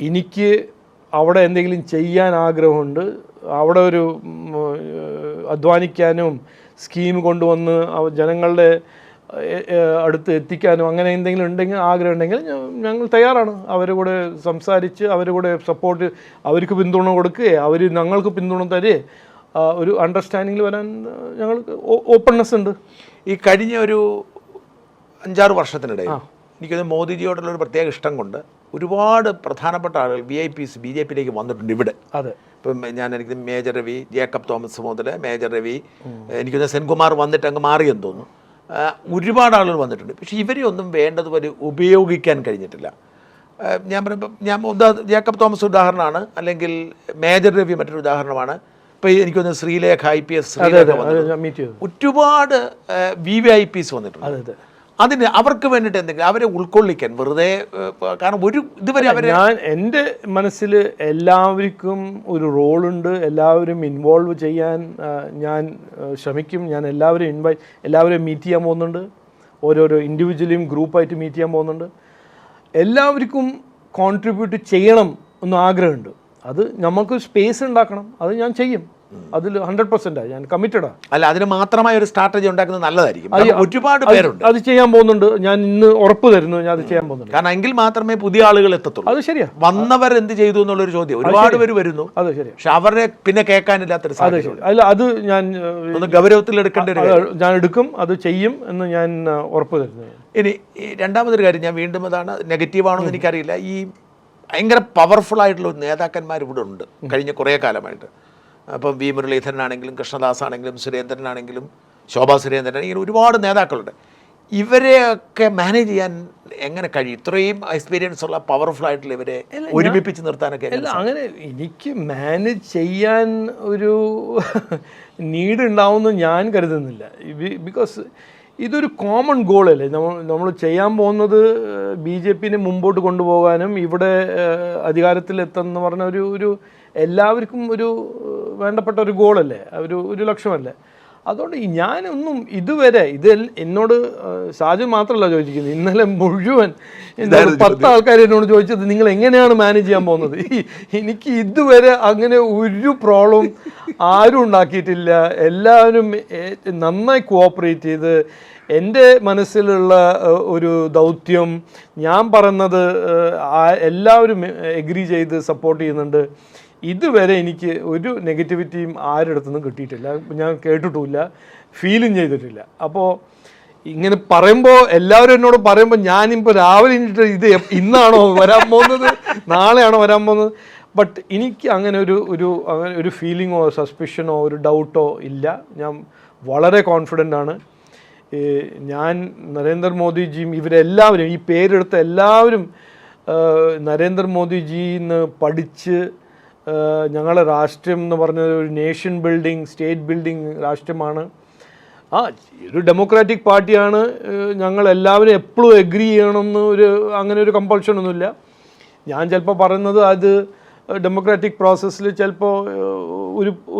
എനിക്ക് അവിടെ എന്തെങ്കിലും ചെയ്യാൻ ആഗ്രഹമുണ്ട്, അവിടെ ഒരു അധ്വാനിക്കാനും സ്കീം കൊണ്ടുവന്ന് ജനങ്ങളുടെ അടുത്ത് എത്തിക്കാനും അങ്ങനെ എന്തെങ്കിലും ഉണ്ടെങ്കിൽ ആഗ്രഹം ഉണ്ടെങ്കിൽ ഞങ്ങൾ തയ്യാറാണ്. അവരുടെ കൂടെ സംസാരിച്ച് അവരുടെ കൂടെ സപ്പോർട്ട്, അവർക്ക് പിന്തുണ കൊടുക്കുകയെ അവർ ഞങ്ങൾക്ക് പിന്തുണ തരേ ഒരു അണ്ടർസ്റ്റാൻഡിങ്ങിൽ വരാൻ ഞങ്ങൾക്ക് ഓപ്പൺനെസ് ഉണ്ട്. ഈ കഴിഞ്ഞ ഒരു 5-6 വർഷത്തിനിടെ എനിക്കത് മോദിജിയോടുള്ളൊരു പ്രത്യേക ഇഷ്ടം കൊണ്ട് ഒരുപാട് പ്രധാനപ്പെട്ട ആളുകൾ VIPs BJPയിലേക്ക് വന്നിട്ടുണ്ട് ഇവിടെ. അതെ, ഇപ്പം എനിക്ക് മേജർ രവി, ജേക്കബ് തോമസ് മുതൽ മേജർ രവി, എനിക്കൊന്ന് സെൻകുമാർ വന്നിട്ട് അങ്ങ് മാറിയെന്ന് തോന്നുന്നു. ഒരുപാട് ആളുകൾ വന്നിട്ടുണ്ട്. പക്ഷേ ഇവരെ ഒന്നും വേണ്ടതുപോലെ ഉപയോഗിക്കാൻ കഴിഞ്ഞിട്ടില്ല. ഞാൻ പറയുമ്പോൾ ജേക്കബ് തോമസ് ഉദാഹരണമാണ്, അല്ലെങ്കിൽ മേജർ രവി മറ്റൊരു ഉദാഹരണമാണ്. ഇപ്പോൾ എനിക്കൊന്ന് ശ്രീലേഖ IPS ഒരുപാട് VVIPs വന്നിട്ടുണ്ട്. അതിന് അവർക്ക് വേണ്ടിയിട്ട് എന്തെങ്കിലും അവരെ ഉൾക്കൊള്ളിക്കാൻ വെറുതെ കാരണം ഇതുവരെ അവരെ ഞാൻ എൻ്റെ മനസ്സിൽ എല്ലാവർക്കും ഒരു റോളുണ്ട്, എല്ലാവരും ഇൻവോൾവ് ചെയ്യാൻ ഞാൻ ശ്രമിക്കും. ഞാൻ എല്ലാവരെയും മീറ്റ് ചെയ്യാൻ പോകുന്നുണ്ട്, ഓരോരോ ഇൻഡിവിജ്വലിയും ഗ്രൂപ്പായിട്ട് മീറ്റ് ചെയ്യാൻ പോകുന്നുണ്ട്. എല്ലാവർക്കും കോൺട്രിബ്യൂട്ട് ചെയ്യണം എന്ന് ആഗ്രഹമുണ്ട്. അത് നമുക്ക് സ്പേസ് ഉണ്ടാക്കണം, അത് ഞാൻ ചെയ്യും. അതിൽ 100% ഞാൻ കമ്മിറ്റഡാണ്. അല്ല, അതിന് മാത്രമായ ഒരു സ്ട്രാറ്റജി ഉണ്ടാക്കുന്നത് നല്ലതായിരിക്കും. ഒരുപാട് പേരുണ്ട് അത് ചെയ്യാൻ പോകുന്നുണ്ട്. ഞാൻ ഇന്ന് ഉറപ്പ് തരുന്നു, ഞാൻ അത് ചെയ്യാൻ പോകുന്നുണ്ട്. കാരണം എങ്കിൽ മാത്രമേ പുതിയ ആളുകൾ എത്തത്തുള്ളൂ. അത് ശരിയാ. വന്നവർ എന്ത് ചെയ്തു എന്നുള്ളൊരു ചോദ്യം ഒരുപാട് പേര് വരുന്നു. അത് ശരിയാ. പക്ഷെ അവരെ പിന്നെ കേൾക്കാനില്ലാത്തൊരു സാഹചര്യം. അല്ല, അത് ഞാൻ ഗൗരവത്തിൽ എടുക്കേണ്ട ഞാൻ എടുക്കും, അത് ചെയ്യും എന്ന് ഞാൻ ഉറപ്പ് തരുന്നു. ഇനി രണ്ടാമതൊരു കാര്യം, ഞാൻ വീണ്ടും അതാണ് നെഗറ്റീവാണോ എന്ന് എനിക്കറിയില്ല. ഈ ഭയങ്കര പവർഫുൾ ആയിട്ടുള്ള നേതാക്കന്മാർ ഇവിടെ ഉണ്ട് കഴിഞ്ഞ കുറേ കാലമായിട്ട്. അപ്പം വി മുരളീധരനാണെങ്കിലും കൃഷ്ണദാസ് ആണെങ്കിലും സുരേന്ദ്രനാണെങ്കിലും ശോഭാ സുരേന്ദ്രനാണെങ്കിലും ഒരുപാട് നേതാക്കളുണ്ട്. ഇവരെയൊക്കെ മാനേജ് ചെയ്യാൻ എങ്ങനെ കഴിയും? ഇത്രയും എക്സ്പീരിയൻസ് ഉള്ള പവർഫുൾ ആയിട്ടുള്ള ഇവരെ ഒരുമിപ്പിച്ച് നിർത്താനൊക്കെ? അല്ല, അങ്ങനെ എനിക്ക് മാനേജ് ചെയ്യാൻ ഒരു നീഡ് ഉണ്ടാവുമെന്ന് ഞാൻ കരുതുന്നില്ല. ബിക്കോസ് ഇതൊരു കോമൺ ഗോളല്ലേ. നമ്മൾ ചെയ്യാൻ പോകുന്നത് BJP-നെ മുമ്പോട്ട് കൊണ്ടുപോകാനും ഇവിടെ അധികാരത്തിലെത്തുന്ന പറഞ്ഞ ഒരു എല്ലാവർക്കും ഒരു വേണ്ടപ്പെട്ട ഒരു ഗോളല്ലേ, ഒരു ലക്ഷ്യമല്ലേ. അതുകൊണ്ട് ഞാനൊന്നും ഇതുവരെ എന്നോട് ഷാജു മാത്രമല്ല ചോദിച്ചിരിക്കുന്നത്, ഇന്നലെ മുഴുവൻ 10 ആൾക്കാർ എന്നോട് ചോദിച്ചത് നിങ്ങൾ എങ്ങനെയാണ് മാനേജ് ചെയ്യാൻ പോകുന്നത്. എനിക്ക് ഇതുവരെ അങ്ങനെ ഒരു പ്രോബ്ലം ആരും ഉണ്ടാക്കിയിട്ടില്ല. എല്ലാവരും നന്നായി കോഓപ്പറേറ്റ് ചെയ്ത് എൻ്റെ മനസ്സിലുള്ള ഒരു ദൗത്യം ഞാൻ പറയുന്നത് എല്ലാവരും എഗ്രി ചെയ്ത് സപ്പോർട്ട് ചെയ്യുന്നുണ്ട്. ഇതുവരെ എനിക്ക് ഒരു നെഗറ്റിവിറ്റിയും ആരുടെ അടുത്തുനിന്നും കിട്ടിയിട്ടില്ല, ഞാൻ കേട്ടിട്ടുമില്ല, ഫീലും ചെയ്തിട്ടില്ല. അപ്പോൾ ഇങ്ങനെ പറയുമ്പോൾ എല്ലാവരും എന്നോട് പറയുമ്പോൾ ഞാനിപ്പോൾ രാവിലെ ഇത് ഇന്നാണോ വരാൻ പോകുന്നത്, നാളെയാണോ വരാൻ പോകുന്നത്, ബട്ട് എനിക്ക് അങ്ങനെ ഒരു ഫീലിങ്ങോ സസ്പിഷനോ ഒരു ഡൗട്ടോ ഇല്ല. ഞാൻ വളരെ കോൺഫിഡൻ്റ് ആണ്. ഞാൻ നരേന്ദ്രമോദിജിയും ഇവരെല്ലാവരും ഈ പേരെടുത്ത എല്ലാവരും നരേന്ദ്രമോദിജിന്ന് പഠിച്ച് ഞങ്ങളുടെ രാഷ്ട്രീയം എന്ന് പറഞ്ഞത് ഒരു നേഷൻ ബിൽഡിംഗ് സ്റ്റേറ്റ് ബിൽഡിംഗ് രാഷ്ട്രീയമാണ്. ഒരു ഡെമോക്രാറ്റിക് പാർട്ടിയാണ്. ഞങ്ങളെല്ലാവരും എപ്പോഴും എഗ്രി ചെയ്യണമെന്ന് അങ്ങനെ ഒരു കമ്പൾഷൻ ഒന്നുമില്ല. ഞാൻ ചിലപ്പോൾ പറയുന്നത് അത് ഡെമോക്രാറ്റിക് പ്രോസസ്സിൽ ചിലപ്പോൾ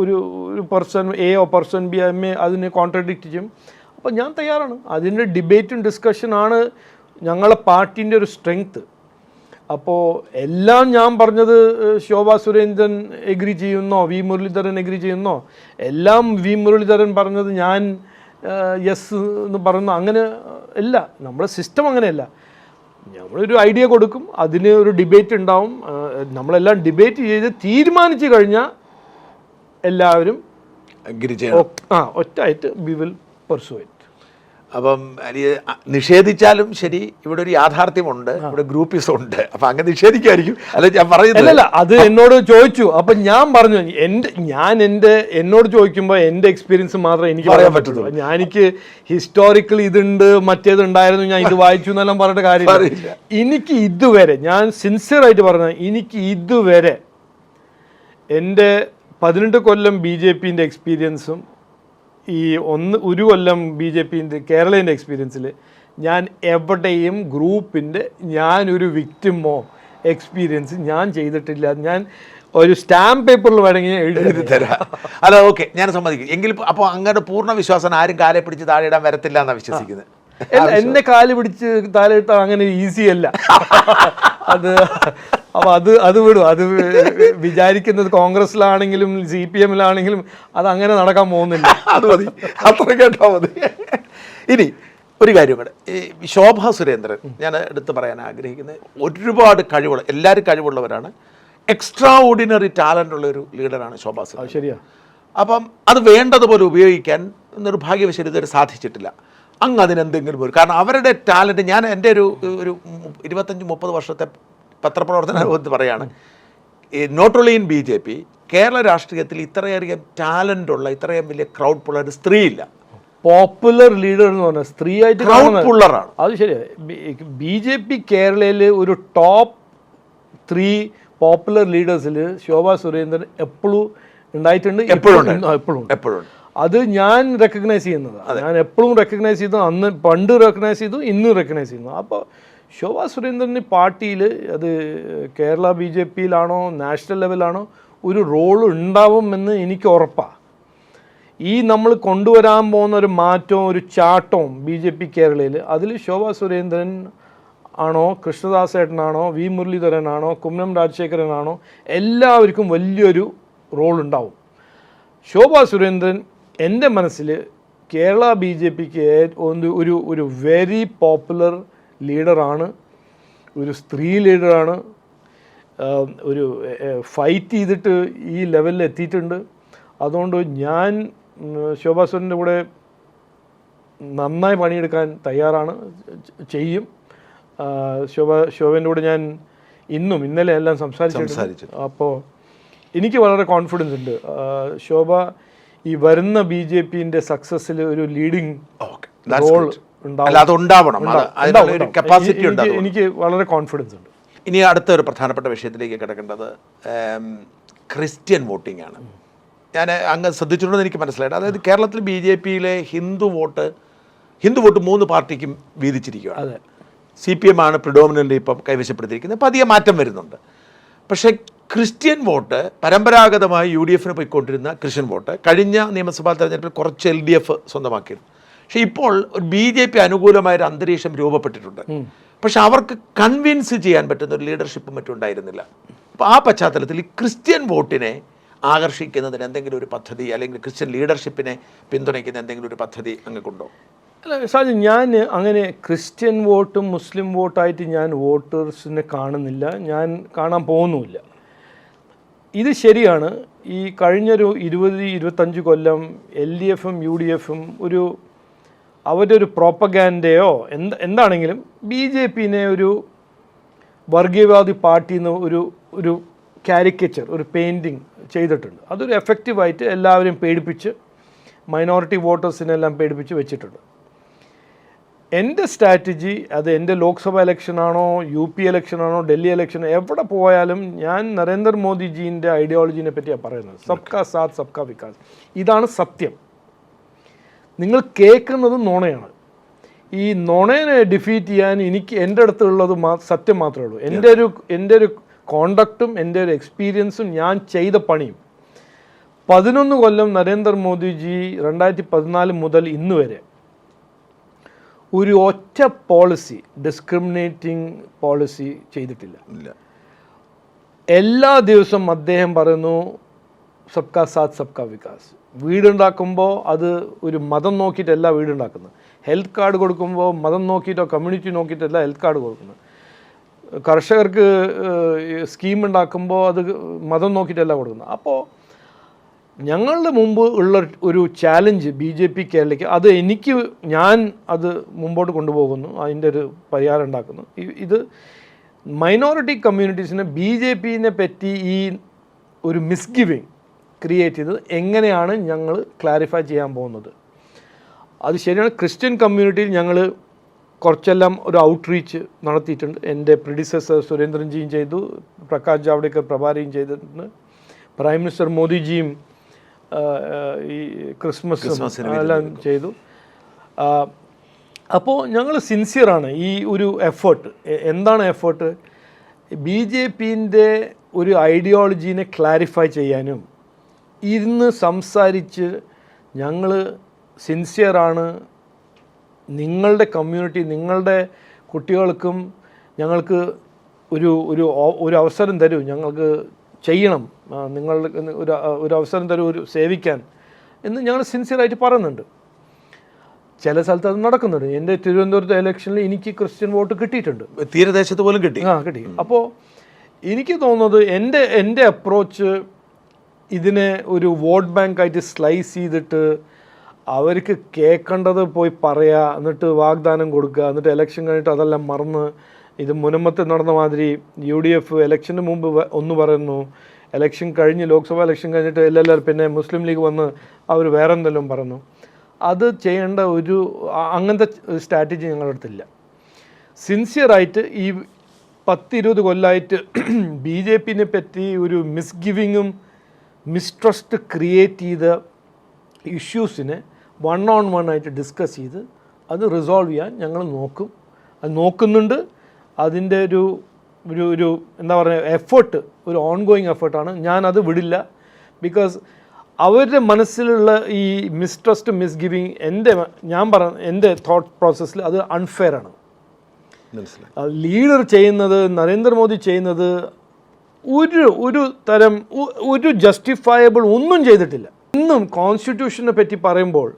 ഒരു person A or person B അതിനെ കോൺട്രഡിക്റ്റ് ചെയ്യും. അപ്പോൾ ഞാൻ തയ്യാറാണ്. അതിൻ്റെ ഡിബേറ്റും ഡിസ്കഷനാണ് ഞങ്ങളെ പാർട്ടീൻ്റെ ഒരു സ്ട്രെങ്ത്ത്. അപ്പോൾ എല്ലാം ഞാൻ പറഞ്ഞത് ശോഭാ സുരേന്ദ്രൻ എഗ്രി ചെയ്യുന്നോ വി മുരളീധരൻ എഗ്രി ചെയ്യുന്നോ, എല്ലാം വി മുരളീധരൻ പറഞ്ഞത് ഞാൻ യെസ് എന്ന് പറയുന്നു, അങ്ങനെ അല്ല. നമ്മുടെ സിസ്റ്റം അങ്ങനെയല്ല. നമ്മളൊരു ഐഡിയ കൊടുക്കും, അതിന് ഒരു ഡിബേറ്റ് ഉണ്ടാവും. നമ്മളെല്ലാം ഡിബേറ്റ് ചെയ്ത് തീരുമാനിച്ചു കഴിഞ്ഞാൽ എല്ലാവരും ഒറ്റയായിട്ട് വി വിൽ പെർസ്യൂ ഇറ്റ്. അപ്പം നിഷേധിച്ചാലും ശരി, ഇവിടെ ഒരു യാഥാർത്ഥ്യമുണ്ട്, ഇവിടെ ഗ്രൂപ്പിസം ഉണ്ട്. അപ്പം അങ്ങനെ നിഷേധിക്കായിരിക്കും. അല്ല, ഞാൻ പറയുന്നില്ല, അത് എന്നോട് ചോദിച്ചു. അപ്പം ഞാൻ പറഞ്ഞു എന്നോട് ചോദിക്കുമ്പോൾ എൻ്റെ എക്സ്പീരിയൻസ് മാത്രമേ എനിക്ക് പറയാൻ പറ്റുള്ളൂ. എനിക്ക് ഹിസ്റ്റോറിക്കലി ഇതുണ്ട്, മറ്റേതുണ്ടായിരുന്നു, ഞാൻ ഇത് വായിച്ചു എന്നെല്ലാം പറഞ്ഞിട്ട് കാര്യമില്ല. എനിക്ക് ഇതുവരെ, ഞാൻ സിൻസിയറായിട്ട് പറഞ്ഞത്, എനിക്ക് ഇതുവരെ എൻ്റെ 18 കൊല്ലം BJP-ൻ്റെ എക്സ്പീരിയൻസും ഈ ഒരു കൊല്ലം BJP-ൻ്റെ കേരളേൻ്റെ എക്സ്പീരിയൻസിൽ ഞാൻ എവിടെയും ഗ്രൂപ്പിൻ്റെ ഞാനൊരു വിക്ടിമോ എക്സ്പീരിയൻസ് ഞാൻ ചെയ്തിട്ടില്ല. ഞാൻ ഒരു സ്റ്റാമ്പ് പേപ്പറിൽ വേണമെങ്കിൽ എഴുതി തരാം. അല്ല, ഓക്കെ, ഞാൻ സമ്മതിക്കും. എങ്കിൽ അപ്പോൾ അങ്ങനെ പൂർണ്ണ വിശ്വാസം ആരും കാലെ പിടിച്ച് താഴെ ഇടാൻ വരത്തില്ല എന്നാണ് വിശ്വസിക്കുന്നത്. എന്നെ കാല് പിടിച്ച് താഴെ ഇട്ടാൽ അങ്ങനെ ഈസി അല്ല. അത് വിടും. അത് വിചാരിക്കുന്നത് കോൺഗ്രസ്സിലാണെങ്കിലും CPM-ലാണെങ്കിലും അത് അങ്ങനെ നടക്കാൻ പോകുന്നില്ല. അത് മതി, അത്ര കേട്ടാൽ മതി. ഇനി ഒരു കാര്യം കൂടെ, ഈ ശോഭാ സുരേന്ദ്രൻ ഞാൻ എടുത്ത് പറയാൻ ആഗ്രഹിക്കുന്നത്, ഒരുപാട് കഴിവുള്ള, എല്ലാവരും കഴിവുള്ളവരാണ്, എക്സ്ട്രാ ഓർഡിനറി ടാലൻ്റ് ഉള്ളൊരു ലീഡറാണ് ശോഭാ സുരേന്ദ്രൻ. ശരിയാ. അപ്പം അത് വേണ്ടതുപോലെ ഉപയോഗിക്കാൻ നിർഭാഗ്യവശാൽ ഇതുവരെ സാധിച്ചിട്ടില്ല. അങ്ങ് അതിനെന്തെങ്കിലും ഒരു കാരണം അവരുടെ ടാലൻറ്റ്, ഞാൻ എൻ്റെ ഒരു 25-30 വർഷത്തെ പത്രപ്രവർത്തന അനുഭവത്തിൽ പറയുകയാണ്, not only in BJP, Kerala രാഷ്ട്രീയത്തിൽ ഇത്രയധികം ടാലൻ്റുള്ള, ഇത്രയും വലിയ ക്രൗഡ് പുള്ളർ ഒരു സ്ത്രീയില്ല. പോപ്പുലർ ലീഡർ എന്ന് പറഞ്ഞാൽ സ്ത്രീ ആയിട്ട് ക്രൗഡ് പുള്ളറാണ്. അത് ശരിയാണ്. BJP കേരളയിൽ ഒരു ടോപ്പ് 3 പോപ്പുലർ ലീഡേഴ്സിൽ ശോഭാ സുരേന്ദ്രൻ എപ്പോഴും ഉണ്ടായിട്ടുണ്ട്, എപ്പോഴും. അത് ഞാൻ റെക്കഗ്നൈസ് ചെയ്യുന്നതാണ്. ഞാൻ എപ്പോഴും റെക്കഗ്നൈസ് ചെയ്തു, അന്ന് പണ്ട് റെക്കഗ്നൈസ് ചെയ്തു, ഇന്നും റെക്കഗ്നൈസ് ചെയ്യുന്നു. അപ്പോൾ ശോഭാ സുരേന്ദ്രന് പാർട്ടിയിൽ അത് കേരള BJPയിലാണോ നാഷണൽ ലെവലാണോ ഒരു റോൾ ഉണ്ടാവുമെന്ന് എനിക്ക് ഉറപ്പാണ്. ഈ നമ്മൾ കൊണ്ടുവരാൻ പോകുന്ന ഒരു മാറ്റവും ഒരു ചാട്ടവും BJP കേരളയിൽ അതിൽ ശോഭാ സുരേന്ദ്രൻ ആണോ, കൃഷ്ണദാസ് ഏട്ടനാണോ, വി മുരളീധരനാണോ, കുമ്മനം രാജശേഖരനാണോ, എല്ലാവർക്കും വലിയൊരു റോൾ ഉണ്ടാവും. ശോഭാ സുരേന്ദ്രൻ എൻ്റെ മനസ്സിൽ കേരള BJPക്ക് ഒരു വെരി പോപ്പുലർ ലീഡറാണ്, ഒരു സ്ത്രീ ലീഡറാണ്, ഒരു ഫൈറ്റ് ചെയ്തിട്ട് ഈ ലെവലിൽ എത്തിയിട്ടുണ്ട്. അതുകൊണ്ട് ഞാൻ ശോഭാ സുരേന്ദ്രൻ്റെ കൂടെ നന്നായി പണിയെടുക്കാൻ തയ്യാറാണ്, ചെയ്യും. ശോഭേൻ്റെ കൂടെ ഞാൻ ഇന്നലെ എല്ലാം സംസാരിച്ചു. അപ്പോൾ എനിക്ക് വളരെ കോൺഫിഡൻസ് ഉണ്ട് ശോഭ ഈ വരുന്ന BJPൻ്റെ സക്സസ്സിൽ ഒരു ലീഡിങ് റോൾ എനിക്ക് വളരെ കോൺഫിഡൻസ് ഉണ്ട്. ഇനി അടുത്തൊരു പ്രധാനപ്പെട്ട വിഷയത്തിലേക്ക് കിടക്കേണ്ടത് ക്രിസ്ത്യൻ വോട്ടിംഗ് ആണ്. ഞാൻ അങ്ങ് ശ്രദ്ധിച്ചിട്ടുണ്ടെന്ന് എനിക്ക് മനസ്സിലായിട്ട്, അതായത് കേരളത്തിൽ BJPയിലെ ഹിന്ദു വോട്ട് 3 പാർട്ടിക്കും വീതിച്ചിരിക്കുകയാണ്. CPM ആണ് പ്രിഡോമിനൻ്റ് ഇപ്പം കൈവശപ്പെടുത്തിയിരിക്കുന്നത്. അപ്പോൾ അധികം മാറ്റം വരുന്നുണ്ട്. പക്ഷേ ക്രിസ്ത്യൻ വോട്ട് പരമ്പരാഗതമായി UDFന് പോയിക്കൊണ്ടിരുന്ന ക്രിസ്ത്യൻ വോട്ട് കഴിഞ്ഞ നിയമസഭാ തെരഞ്ഞെടുപ്പിൽ കുറച്ച് LDF സ്വന്തമാക്കിയിരുന്നു. പക്ഷേ ഇപ്പോൾ ഒരു BJP അനുകൂലമായൊരു അന്തരീക്ഷം രൂപപ്പെട്ടിട്ടുണ്ട്. പക്ഷെ അവർക്ക് കൺവിൻസ് ചെയ്യാൻ പറ്റുന്ന ഒരു ലീഡർഷിപ്പും മറ്റും ഉണ്ടായിരുന്നില്ല. അപ്പോൾ ആ പശ്ചാത്തലത്തിൽ ഈ ക്രിസ്ത്യൻ വോട്ടിനെ ആകർഷിക്കുന്നതിന് എന്തെങ്കിലും ഒരു പദ്ധതി, അല്ലെങ്കിൽ ക്രിസ്ത്യൻ ലീഡർഷിപ്പിനെ പിന്തുണയ്ക്കുന്ന എന്തെങ്കിലും ഒരു പദ്ധതി അങ്ങക്കുണ്ടോ? അല്ല ഷാജി, ഞാൻ അങ്ങനെ ക്രിസ്ത്യൻ വോട്ടും മുസ്ലിം വോട്ടായിട്ട് ഞാൻ വോട്ടേഴ്സിനെ കാണുന്നില്ല, ഞാൻ കാണാൻ പോകുന്നുമില്ല. ഇത് ശരിയാണ്, ഈ കഴിഞ്ഞൊരു 20-25 കൊല്ലം LDFും UDFും അവരുടെ ഒരു പ്രോപ്പഗാൻഡയോ എന്താണെങ്കിലും BJPനെ ഒരു വർഗീയവാദി പാർട്ടി എന്ന് ഒരു കാരിക്കേച്ചർ, ഒരു പെയിൻറ്റിങ് ചെയ്തിട്ടുണ്ട്. അതൊരു എഫക്റ്റീവായിട്ട് എല്ലാവരെയും പേടിപ്പിച്ച് മൈനോറിറ്റി വോട്ടേഴ്സിനെല്ലാം പേടിപ്പിച്ച് വെച്ചിട്ടുണ്ട്. എൻ്റെ സ്ട്രാറ്റജി അത് എൻ്റെ ലോക്സഭ ഇലക്ഷനാണോ, UP ഇലക്ഷനാണോ, ഡൽഹി ഇലക്ഷൻ, എവിടെ പോയാലും ഞാൻ നരേന്ദ്രമോദിജീൻ്റെ ഐഡിയോളജീനെ പറ്റിയാണ് പറയുന്നത്. സബ്കാ സാത്ത് സബ്കാ വികാസ്, ഇതാണ് സത്യം. നിങ്ങൾ കേൾക്കുന്നത് നുണയാണ്. ഈ നുണയെ ഡിഫീറ്റ് ചെയ്യാൻ എൻ്റെ അടുത്തുള്ളത് സത്യം മാത്രമേ ഉള്ളൂ. എൻ്റെ ഒരു കോണ്ടക്റ്റും എൻ്റെ ഒരു എക്സ്പീരിയൻസും ഞാൻ ചെയ്ത പണിയും. 11 കൊല്ലം നരേന്ദ്രമോദിജി 2014 മുതൽ ഇന്ന് വരെ ഒരു ഒറ്റ പോളിസി, ഡിസ്ക്രിമിനേറ്റിംഗ് പോളിസി ചെയ്തിട്ടില്ല. എല്ലാ ദിവസവും അദ്ദേഹം പറയുന്നു സബ്കാ സാത്ത് സബ്കാ വികാസ്. വീടുണ്ടാക്കുമ്പോൾ അത് ഒരു മതം നോക്കിയിട്ടല്ല വീടുണ്ടാക്കുന്നത്. ഹെൽത്ത് കാർഡ് കൊടുക്കുമ്പോൾ മതം നോക്കിയിട്ടോ കമ്മ്യൂണിറ്റി നോക്കിയിട്ടല്ല ഹെൽത്ത് കാർഡ് കൊടുക്കുന്നത്. കർഷകർക്ക് സ്കീം ഉണ്ടാക്കുമ്പോൾ അത് മതം നോക്കിയിട്ടല്ല കൊടുക്കുന്നത്. അപ്പോൾ ഞങ്ങളുടെ മുമ്പ് ഉള്ള ഒരു ചാലഞ്ച് BJP കേരളയ്ക്ക്, അത് ഞാൻ അത് മുമ്പോട്ട് കൊണ്ടുപോകുന്നു, അതിൻ്റെ ഒരു പരിഹാരം ഉണ്ടാക്കുന്നു. ഇത് മൈനോറിറ്റി കമ്മ്യൂണിറ്റീസിന് BJPനെ പറ്റി ഈ ഒരു മിസ്ഗിവിങ് ക്രിയേറ്റ് ചെയ്തത് എങ്ങനെയാണ് ഞങ്ങൾ ക്ലാരിഫൈ ചെയ്യാൻ പോകുന്നത്. അത് ശരിയാണ്. ക്രിസ്ത്യൻ കമ്മ്യൂണിറ്റിയിൽ ഞങ്ങൾ കുറച്ചെല്ലാം ഒരു ഔട്ട്റീച്ച് നടത്തിയിട്ടുണ്ട്. എൻ്റെ പ്രിഡിസസർ സുരേന്ദ്രൻജിയും ചെയ്തു, പ്രകാശ് ജാവ്ദേക്കർ പ്രഭാരിയും ചെയ്തിട്ടുണ്ട്, പ്രൈം മിനിസ്റ്റർ മോദിജിയും ഈ ക്രിസ്മസും എല്ലാം ചെയ്തു. അപ്പോൾ ഞങ്ങൾ സിൻസിയറാണ് ഈ ഒരു എഫേർട്ട്. എന്താണ് എഫേർട്ട്? BJPൻ്റെ ഒരു ഐഡിയോളജീനെ ക്ലാരിഫൈ ചെയ്യാനും ഇരുന്ന് സംസാരിച്ച് ഞങ്ങൾ സിൻസിയറാണ്. നിങ്ങളുടെ കമ്മ്യൂണിറ്റി, നിങ്ങളുടെ കുട്ടികൾക്കും ഞങ്ങൾക്ക് ഒരു അവസരം തരൂ, ഞങ്ങൾക്ക് ചെയ്യണം, നിങ്ങളുടെ ഒരു അവസരം തരൂ സേവിക്കാൻ എന്ന് ഞങ്ങൾ സിൻസിയറായിട്ട് പറയുന്നുണ്ട്. ചില സ്ഥലത്ത് അത് നടക്കുന്നുണ്ട്. എൻ്റെ തിരുവനന്തപുരത്തെ ഇലക്ഷനിൽ എനിക്ക് ക്രിസ്ത്യൻ വോട്ട് കിട്ടിയിട്ടുണ്ട്, തീരദേശത്ത് പോലും കിട്ടി. അപ്പോൾ എനിക്ക് തോന്നുന്നത് എൻ്റെ അപ്രോച്ച് ഇതിനെ ഒരു വോട്ട് ബാങ്കായിട്ട് സ്ലൈസ് ചെയ്തിട്ട് അവർക്ക് കേൾക്കേണ്ടത് പോയി പറയുക, എന്നിട്ട് വാഗ്ദാനം കൊടുക്കുക, എന്നിട്ട് ഇലക്ഷൻ കഴിഞ്ഞിട്ട് അതെല്ലാം മറന്ന് ഇത് മുനമ്പത്ത് നടന്ന മാതിരി UDF ഇലക്ഷന് മുമ്പ് ഒന്ന് പറയുന്നു, ഇലക്ഷൻ കഴിഞ്ഞ് ലോക്സഭ ഇലക്ഷൻ കഴിഞ്ഞിട്ട് എല്ലാവരും പിന്നെ മുസ്ലിം ലീഗ് വന്ന് അവർ വേറെ എന്തെല്ലാം പറഞ്ഞു. അത് ചെയ്യേണ്ട അങ്ങനത്തെ സ്ട്രാറ്റജി ഞങ്ങളുടെ അടുത്തില്ല. സിൻസിയറായിട്ട് ഈ 10-20 കൊല്ലമായിട്ട് BJPനെ പറ്റി ഒരു മിസ്ഗിവിങ്ങും മിസ്ട്രസ്റ്റ് ക്രിയേറ്റ് ചെയ്ത് ഇഷ്യൂസിനെ 1-on-1 ആയിട്ട് ഡിസ്കസ് ചെയ്ത് അത് റിസോൾവ് ചെയ്യാൻ ഞങ്ങൾ നോക്കും. അത് നോക്കുന്നുണ്ട്. അതിൻ്റെ ഒരു ഒരു ഒരു എന്താ പറയുക എഫേർട്ട്, ഒരു ഓൺഗോയിങ് എഫേർട്ടാണ്. ഞാനത് വിടില്ല. ബിക്കോസ് അവരുടെ മനസ്സിലുള്ള ഈ മിസ്ട്രസ്റ്റ്, മിസ്ഗിവിങ് എൻ്റെ തോട്ട് പ്രോസസ്സിൽ അത് അൺഫെയർ ആണ്. ലീഡർ ചെയ്യുന്നത്, നരേന്ദ്രമോദി ചെയ്യുന്നത് ഒരു തരം ഒരു ജസ്റ്റിഫയബിൾ ഒന്നും ചെയ്തിട്ടില്ല. ഇന്നും കോൺസ്റ്റിറ്റ്യൂഷനെ പറ്റി പറയുമ്പോൾ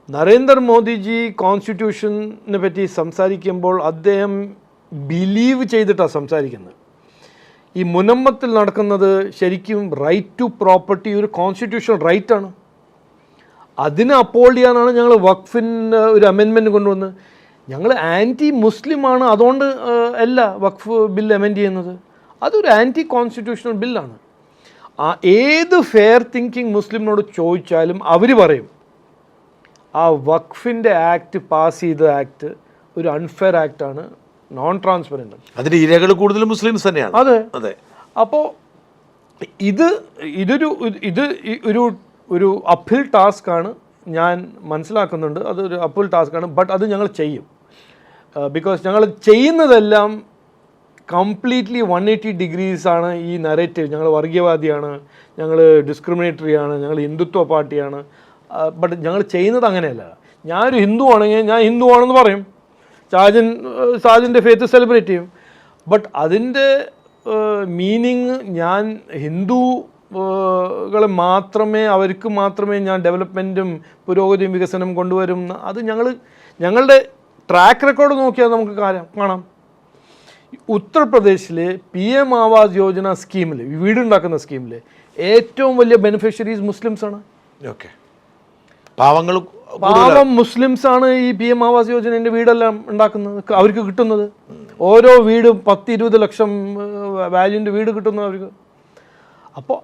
നരേന്ദ്രമോദിജി കോൺസ്റ്റിറ്റ്യൂഷനെ പറ്റി സംസാരിക്കുമ്പോൾ അദ്ദേഹം ബിലീവ് ചെയ്തിട്ടാണ് സംസാരിക്കുന്നത്. ഈ മുനമ്പത്തിൽ നടക്കുന്നത് ശരിക്കും റൈറ്റ് ടു പ്രോപ്പർട്ടി ഒരു കോൺസ്റ്റിറ്റ്യൂഷണൽ റൈറ്റാണ്. അതിനെ അപ്പോൾഡ് ചെയ്യാനാണ് ഞങ്ങൾ വഖഫിന് ഒരു അമെൻമെൻറ്റ് കൊണ്ടുവന്നത്. ഞങ്ങൾ ആൻറ്റി മുസ്ലിമാണ്, അതുകൊണ്ട് അല്ല വഖഫ് ബിൽ അമെൻഡ് ചെയ്യുന്നത്. അതൊരു ആൻറ്റി കോൺസ്റ്റിറ്റ്യൂഷണൽ ബില്ലാണ്. ഏത് ഫെയർ തിങ്കിങ് മുസ്ലിമിനോട് ചോദിച്ചാലും അവർ പറയും ആ വഖഫിൻ്റെ ആക്ട് പാസ് ചെയ്ത ആക്ട് ഒരു അൺഫെയർ ആക്റ്റാണ്, നോൺ ട്രാൻസ്പെറൻ്റ്. അതിൻ്റെ ഇരകൾ കൂടുതലും മുസ്ലിംസ് തന്നെയാണ്. അതെ അതെ. അപ്പോൾ ഒരു ഒരു അപ്പിൽ ടാസ്ക്കാണ്, ഞാൻ മനസ്സിലാക്കുന്നുണ്ട്. അതൊരു അപ്പിൽ ടാസ്ക്കാണ്. ബട്ട് അത് ഞങ്ങൾ ചെയ്യും. ബിക്കോസ് ഞങ്ങൾ ചെയ്യുന്നതെല്ലാം കംപ്ലീറ്റ്ലി 180 ഡിഗ്രീസ് ആണ് ഈ നറേറ്റീവ്. ഞങ്ങൾ വർഗീയവാദിയാണ്, ഞങ്ങൾ ഡിസ്ക്രിമിനേറ്ററി ആണ്, ഞങ്ങൾ ഹിന്ദുത്വ പാർട്ടിയാണ്. ബട്ട് ഞങ്ങൾ ചെയ്യുന്നത് അങ്ങനെയല്ല. ഞാനൊരു ഹിന്ദു ആണെങ്കിൽ ഞാൻ ഹിന്ദു ആണെന്ന് പറയും, ഷാജിൻ്റെ ഫെയ്ത്ത് സെലിബ്രേറ്റ് ചെയ്യും. ബട്ട് അതിൻ്റെ മീനിങ് ഞാൻ ഹിന്ദുകളെ മാത്രമേ, അവർക്ക് മാത്രമേ ഞാൻ ഡെവലപ്മെൻറ്റും പുരോഗതിയും വികസനം കൊണ്ടുവരും. അത് ഞങ്ങളുടെ ട്രാക്ക് റെക്കോർഡ് നോക്കിയാൽ നമുക്ക് കാണാം. ഉത്തർപ്രദേശിൽ PM ആവാസ് യോജന സ്കീമിൽ, വീടുണ്ടാക്കുന്ന സ്കീമിൽ ഏറ്റവും വലിയ ബെനിഫിഷ്യറീസ് മുസ്ലിംസാണ്. ഓക്കെ, പാവം മുസ്ലിംസാണ് ഈ PM ആവാസ് യോജനേൻ്റെ വീടെല്ലാം ഉണ്ടാക്കുന്നത്, അവർക്ക് കിട്ടുന്നത്. ഓരോ വീടും 10-20 ലക്ഷം വാല്യൂൻ്റെ വീട് കിട്ടുന്നു അവർക്ക്. അപ്പോൾ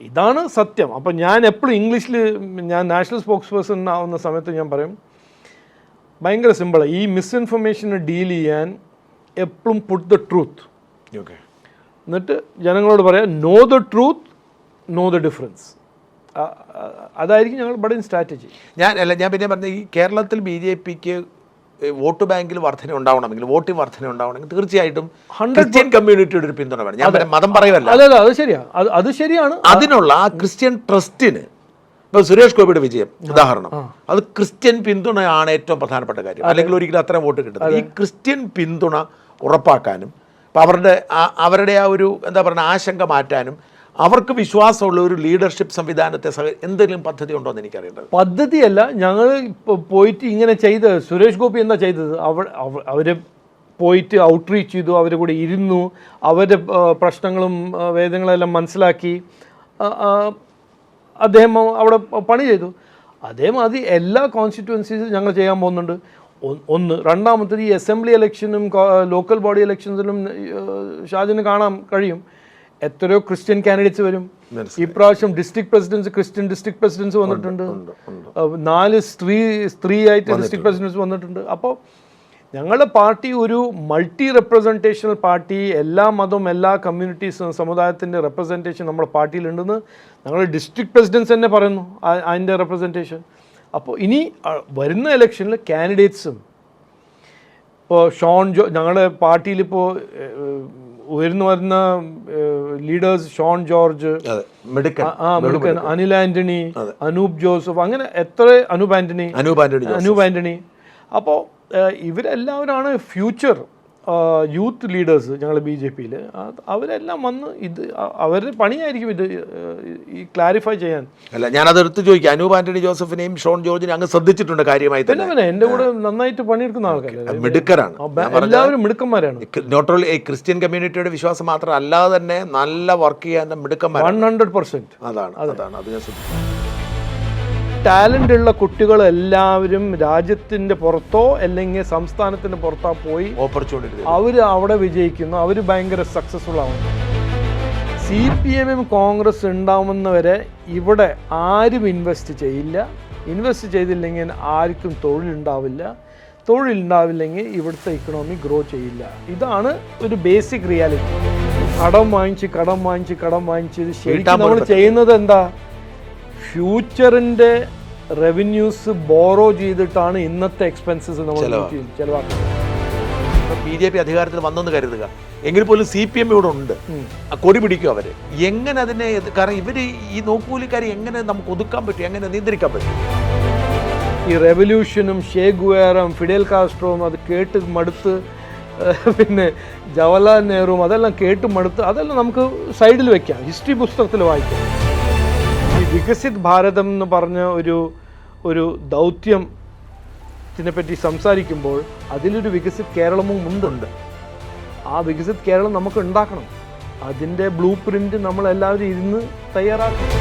ഇതാണ് സത്യം. അപ്പോൾ ഞാൻ എപ്പോഴും ഇംഗ്ലീഷിൽ, ഞാൻ നാഷണൽ സ്പോക്സ് പേഴ്സൺ ആവുന്ന സമയത്ത് ഞാൻ പറയും, ഭയങ്കര സിമ്പിളാണ് ഈ മിസ്ഇൻഫർമേഷനെ ഡീൽ ചെയ്യാൻ. എപ്പോഴും പുട്ട് ദ ട്രൂത്ത്. ഓക്കെ, എന്നിട്ട് ജനങ്ങളോട് പറയാം know the truth, know the difference. അതായിരിക്കും ഞങ്ങൾ ഇവിടെ സ്ട്രാറ്റജി. ഞാൻ പിന്നെ പറഞ്ഞ ഈ കേരളത്തിൽ BJPക്ക് വോട്ട് ബാങ്കിൽ വർധന ഉണ്ടാവണമെങ്കിൽ, വോട്ടിംഗ് വർധന ഉണ്ടാവണമെങ്കിൽ തീർച്ചയായിട്ടും ക്രിസ്ത്യൻ കമ്മ്യൂണിറ്റിയുടെ ഒരു പിന്തുണ വേണം. ഞാൻ മതം പറയുമല്ല, അല്ല അത് ശരിയാണ്, അത് ശരിയാണ്. അതിനുള്ള ആ ക്രിസ്ത്യൻ ട്രസ്റ്റിന്, ഇപ്പോൾ സുരേഷ് ഗോപിയുടെ വിജയം ഉദാഹരണം, അത് ക്രിസ്ത്യൻ പിന്തുണയാണ് ഏറ്റവും പ്രധാനപ്പെട്ട കാര്യം. അല്ലെങ്കിൽ ഒരിക്കലും അത്രയും വോട്ട് കിട്ടുന്നത്. ഈ ക്രിസ്ത്യൻ പിന്തുണ ഉറപ്പാക്കാനും ഇപ്പോൾ അവരുടെ ആ ഒരു എന്താ പറയുക ആശങ്ക മാറ്റാനും അവർക്ക് വിശ്വാസമുള്ള ഒരു ലീഡർഷിപ്പ് സംവിധാനത്തെ എന്തെങ്കിലും പദ്ധതി ഉണ്ടോ എന്ന് എനിക്കറിയേണ്ടത്. പദ്ധതിയല്ല, ഞങ്ങൾ പോയിട്ട് ഇങ്ങനെ ചെയ്ത്, സുരേഷ് ഗോപി എന്താ ചെയ്തത്, അവർ പോയിട്ട് ഔട്ട്റീച്ച് ചെയ്തു, അവരുടെ കൂടെ ഇരുന്നു, അവരുടെ പ്രശ്നങ്ങളും വേദനകളെല്ലാം മനസ്സിലാക്കി അദ്ദേഹം അവിടെ പണി ചെയ്തു. അതേമാതിരി എല്ലാ കോൺസ്റ്റിറ്റ്യുവൻസീസും ഞങ്ങൾ ചെയ്യാൻ പോകുന്നുണ്ട്. രണ്ടാമത്തത് ഈ അസംബ്ലി ഇലക്ഷനും ലോക്കൽ ബോഡി ഇലക്ഷൻസിലും ഷാജിന് കാണാൻ കഴിയും എത്രയോ ക്രിസ്ത്യൻ കാൻഡിഡേറ്റ്സ് വരും. ഇപ്രാവശ്യം ക്രിസ്ത്യൻ ഡിസ്ട്രിക്ട് പ്രസിഡൻസ് വന്നിട്ടുണ്ട്, 4 സ്ത്രീ ആയിട്ട് ഡിസ്ട്രിക്ട് പ്രസിഡൻസ് വന്നിട്ടുണ്ട്. അപ്പോൾ ഞങ്ങളുടെ പാർട്ടി ഒരു മൾട്ടി റെപ്രസെൻറ്റേഷണൽ പാർട്ടി, എല്ലാ മതവും എല്ലാ കമ്മ്യൂണിറ്റീസും സമുദായത്തിൻ്റെ റെപ്രസെൻറ്റേഷൻ നമ്മുടെ പാർട്ടിയിലുണ്ടെന്ന് ഞങ്ങൾ ഡിസ്ട്രിക്ട് പ്രസിഡൻസ് തന്നെ പറയുന്നു അതിൻ്റെ റെപ്രസെൻറ്റേഷൻ. അപ്പോൾ ഇനി വരുന്ന ഇലക്ഷനിൽ കാൻഡിഡേറ്റ്സും ഇപ്പോൾ ഞങ്ങളുടെ പാർട്ടിയിലിപ്പോൾ ഉയർന്നു വരുന്ന ലീഡേഴ്സ് ഷോൺ ജോർജ്, അനിൽ ആന്റണി, അനൂപ് ജോസഫ്, അങ്ങനെ എത്ര അനൂപ് ആന്റണി. അപ്പോൾ ഇവരെല്ലാവരാണ് ഫ്യൂച്ചർ യൂത്ത് ലീഡേഴ്സ് ഞങ്ങൾ BJPയിൽ. അവരെല്ലാം വന്ന് അവരുടെ പണിയായിരിക്കും ഈ ക്ലാരിഫൈ ചെയ്യാൻ. അല്ല, ഞാനത് എടുത്ത് ചോദിക്കാം. അനൂപ് ആന്റണി ജോസഫിനെയും ഷോൺ ജോർജിനെയും അങ്ങ് ശ്രദ്ധിച്ചിട്ടുണ്ട് കാര്യമായി തന്നെ. എൻ്റെ കൂടെ നന്നായിട്ട് പണിയെടുക്കുന്ന ആൾക്കാരാണ്, മിടുക്കരാണ്, എല്ലാവരും മിടുക്കന്മാരാണ്. നോട്ട് ഓൺലി ക്രിസ്ത്യൻ കമ്മ്യൂണിറ്റിയുടെ വിശ്വാസം മാത്രം അല്ലാതെ തന്നെ നല്ല വർക്ക് ചെയ്യാൻ മിടുക്കന്മാർ 100%. അതാണ് അത് ഞാൻ ശ്രദ്ധിച്ചു. ടാലൻ്റ് ഉള്ള കുട്ടികളെല്ലാവരും രാജ്യത്തിൻ്റെ പുറത്തോ അല്ലെങ്കിൽ സംസ്ഥാനത്തിൻ്റെ പുറത്തോ പോയി ഓപ്പർച്യൂണിറ്റി അവർ അവിടെ വിജയിക്കുന്നു, അവർ ഭയങ്കര സക്സസ്ഫുൾ ആവുന്നു. CPM കോൺഗ്രസ് ഉണ്ടാവുന്നവരെ ഇവിടെ ആരും ഇൻവെസ്റ്റ് ചെയ്യില്ല. ഇൻവെസ്റ്റ് ചെയ്തില്ലെങ്കിൽ ആർക്കും തൊഴിലുണ്ടാവില്ലെങ്കിൽ ഇവിടുത്തെ ഇക്കണോമി ഗ്രോ ചെയ്യില്ല. ഇതാണ് ഒരു ബേസിക് റിയാലിറ്റി. കടം വാങ്ങിച്ച് ശരിക്കും നമ്മൾ ചെയ്യുന്നത് എന്താ, ഫ്യൂച്ചറിൻ്റെ റവന്യൂസ് ബോറോ ചെയ്തിട്ടാണ് ഇന്നത്തെ എക്സ്പെൻസസ് നമ്മൾ ചിലവാക്കുന്നത്. BJP അധികാരത്തിൽ വന്നെന്ന് കരുതുക, എങ്കിൽ പോലും CPM ഇവിടെ ഉണ്ട്, കൊടി പിടിക്കും അവർ. എങ്ങനെ അതിനെ കാരണം ഇവർ ഈ നോക്കൂലിക്കാർ എങ്ങനെ നമുക്ക് ഒതുക്കാൻ പറ്റും, എങ്ങനെ നിയന്ത്രിക്കാൻ പറ്റും? ഈ റെവല്യൂഷനും ഷേ ഗുവേറും ഫിഡൽ കാസ്ട്രോവും അത് കേട്ട് മടുത്ത്, പിന്നെ ജവഹർലാൽ നെഹ്റുവും അതെല്ലാം കേട്ട് മടുത്ത്, അതെല്ലാം നമുക്ക് സൈഡിൽ വെക്കാം, ഹിസ്റ്ററി പുസ്തകത്തിൽ വായിക്കാം. ഈ വികസിത് ഭാരതം എന്ന് പറഞ്ഞ ഒരു ദൗത്യത്തിനെ പറ്റി സംസാരിക്കുമ്പോൾ അതിലൊരു വികസിത് കേരളവും ഉണ്ട്. ആ വികസിത് കേരളം നമുക്ക് ഉണ്ടാക്കണം. അതിൻ്റെ ബ്ലൂ പ്രിൻ്റ് നമ്മളെല്ലാവരും ഇരുന്ന് തയ്യാറാക്കണം.